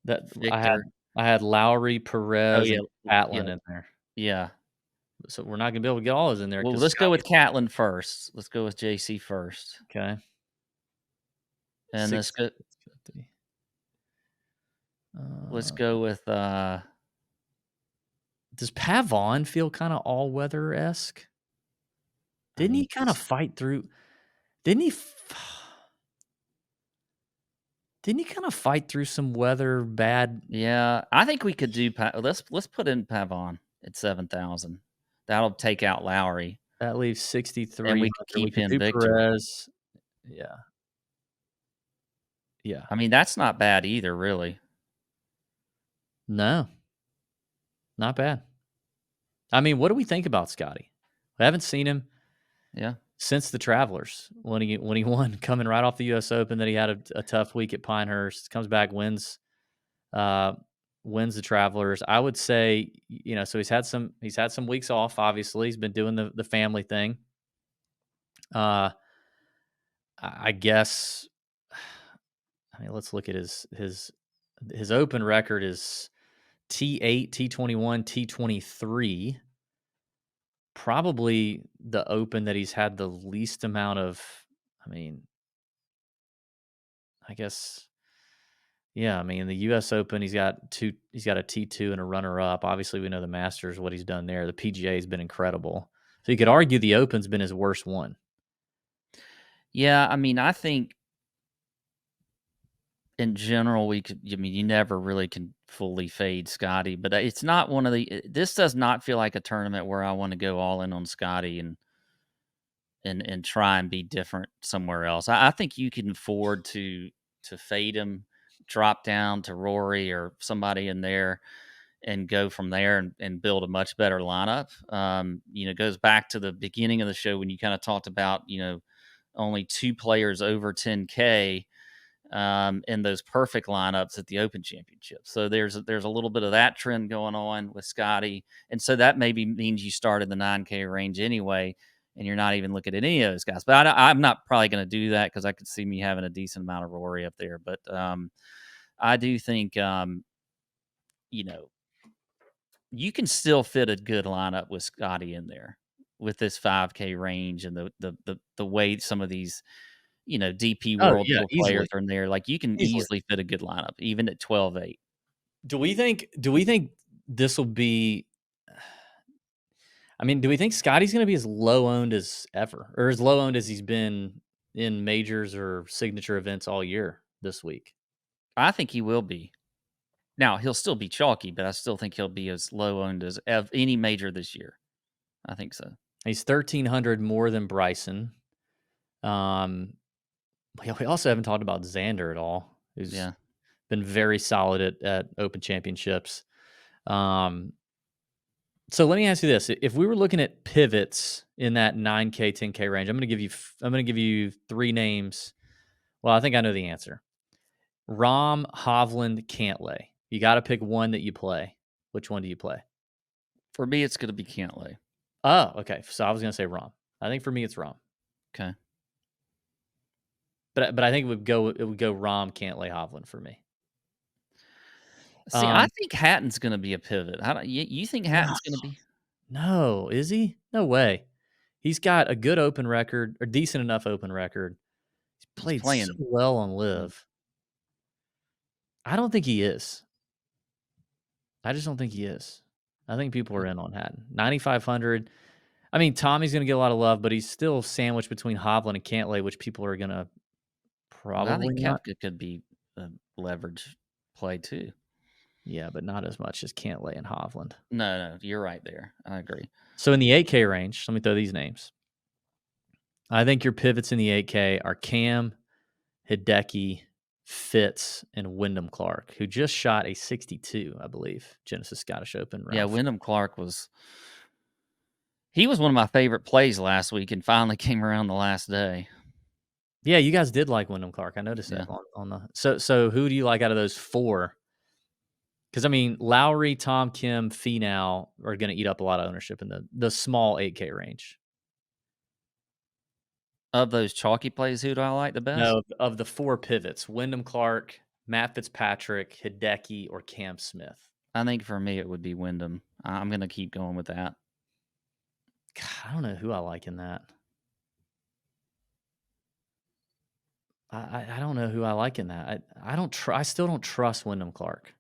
that Victor. I had Lowry, Perez, yeah, and Catlin yeah. in there. Yeah. So we're not gonna be able to get all those in there. Well, 'cause let's go with Scotty- Catlin first. Let's go with JC first. Okay. And let's go 650. let's go with Does Pavon feel kind of all weather esque? Didn't he kind of fight through? Didn't he? Didn't he kind of fight through some weather bad? Yeah, I think we could do. Let's put in Pavon at 7,000. That'll take out Lowry, That leaves 63. and we could keep in Victor. Perez. Yeah. Yeah. I mean, that's not bad either, really. No. Not bad. I mean, what do we think about Scotty? I haven't seen him. Yeah. Since the Travelers, when he won, coming right off the U.S. Open, then he had a tough week at Pinehurst. Comes back, wins the Travelers. I would say, so he's had some weeks off. Obviously, he's been doing the family thing. I guess. I mean, let's look at his Open record is T8, T21, T23. Probably the Open that he's had the least amount of. I mean, I guess, yeah. I mean, the U.S. Open, he's got a T2 and a runner-up. Obviously, we know the Masters, what he's done there. The PGA has been incredible. So you could argue the Open's been his worst one. Yeah, I mean, I think in general you never really can fully fade Scotty, but it's not one of this does not feel like a tournament where I want to go all in on Scotty and try and be different somewhere else. I think you can afford to fade him, drop down to Rory or somebody in there and go from there and build a much better lineup. It goes back to the beginning of the show when you kind of talked about, only 2 players over 10K in those perfect lineups at the Open Championship. So there's a little bit of that trend going on with Scotty. And so that maybe means you start in the 9K range anyway, and you're not even looking at any of those guys. But I'm not probably going to do that because I could see me having a decent amount of Rory up there. But I do think, you can still fit a good lineup with Scotty in there with this 5K range and the way some of these, DP World Tour players are in there. Like you can easily fit a good lineup, even at 12-8. Do we think this will be? I mean, do we think Scotty's going to be as low owned as ever, or as low owned as he's been in majors or signature events all year this week? I think he will be. Now he'll still be chalky, but I still think he'll be as low owned as any major this year. I think so. He's 1,300 more than Bryson. We also haven't talked about Xander at all, who's been very solid at Open Championships. So let me ask you this: if we were looking at pivots in that 9K, 10K range, I'm going to give you 3 names. Well, I think I know the answer. Rahm, Hovland, Cantlay. You got to pick one that you play. Which one do you play? For me, it's going to be Cantlay. Oh, okay. So I was going to say Rahm. I think for me it's Rahm. Okay. But I think it would go Rahm, Cantlay, Hovland for me. See, I think Hatton's going to be a pivot. How do you think Hatton's going to be? No, is he? No way. He's got a good open record, or decent enough open record. He's played playing. so well on Live. I don't think he is. I just don't think he is. I think people are in on Hatton. 9,500. I mean, Tommy's going to get a lot of love, but he's still sandwiched between Hovland and Cantlay, which people are going to probably I think not. Koepka could be a leverage play too. Yeah, but not as much as Cantlay and Hovland. No, you're right there. I agree. So in the 8K range, let me throw these names. I think your pivots in the 8K are Cam, Hideki, Fitz, and Wyndham Clark, who just shot a 62, I believe, Genesis Scottish Open. Yeah, Wyndham Clark was one of my favorite plays last week and finally came around the last day. Yeah, you guys did like Wyndham Clark. I noticed that on the so who do you like out of those four? Because, I mean, Lowry, Tom Kim, Finau are going to eat up a lot of ownership in the small 8K range. Of those chalky plays, who do I like the best? No, of the four pivots, Wyndham Clark, Matt Fitzpatrick, Hideki, or Cam Smith. I think for me it would be Wyndham. I'm going to keep going with that. God, I don't know who I like in that. I don't know who I like in that. I still don't trust Wyndham Clark.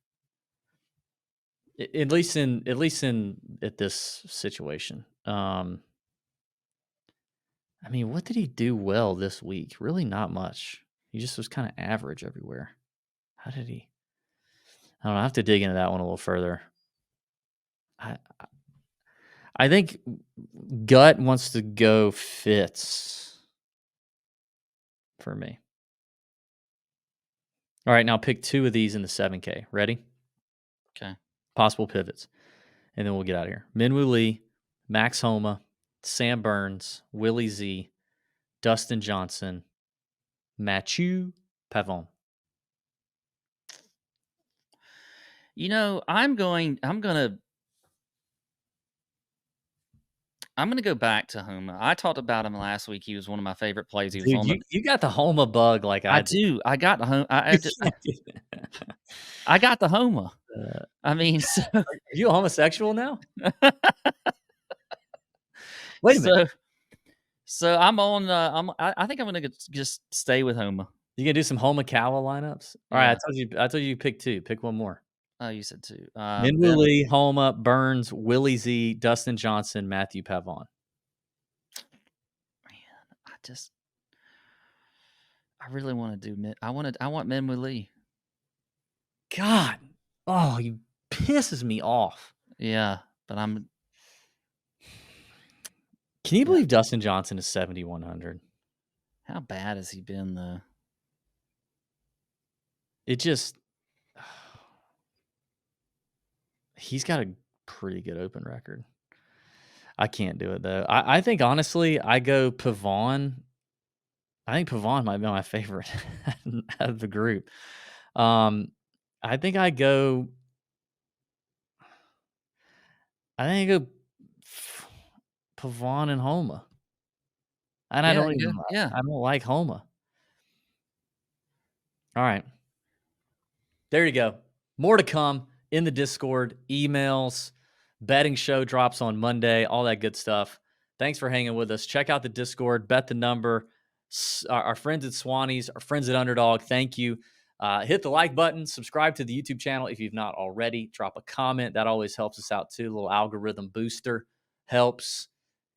At least in this situation. I mean, what did he do well this week? Really not much. He just was kind of average everywhere. How did he? I don't know. I have to dig into that one a little further. I think Gut wants to go Fitz for me. All right, now pick two of these in the 7K. Ready? Okay. Possible pivots. And then we'll get out of here. Minwoo Lee, Max Homa, Sam Burns, Willie Z, Dustin Johnson, Mathieu Pavon. You know, I'm going to go back to Homa. I talked about him last week. He was one of my favorite plays. He was Dude, you got the Homa bug like I do. I got the Homa. I got the Homa. I mean, so, are you a homosexual now? Wait a minute. So I'm on. I think I'm gonna just stay with Homa. You gonna do some Homa Kawa lineups? All right, I told you pick two. Pick one more. Oh, you said two. Minwoo Lee, Homa, Burns, Willie Z, Dustin Johnson, Matthew Pavon. Man, I really want to do. I want Minwoo Lee. God, oh, he pisses me off. Yeah, but I'm. Can you believe Dustin Johnson is 7,100? How bad has he been though? It just. He's got a pretty good open record. I can't do it though. I think honestly, I go Pavon. I think Pavon might be my favorite out of the group. I think I go. Pavon and Homa. And I don't even. I don't like Homa. All right. There you go. More to come in the Discord, emails, betting show drops on Monday, all that good stuff. Thanks for hanging with us. Check out the Discord, bet the number. Our friends at Swannies, our friends at Underdog, thank you. Hit the like button, subscribe to the YouTube channel if you've not already. Drop a comment. That always helps us out too. A little algorithm booster helps.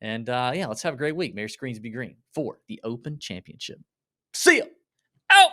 And let's have a great week. May your screens be green for the Open Championship. See ya. Out.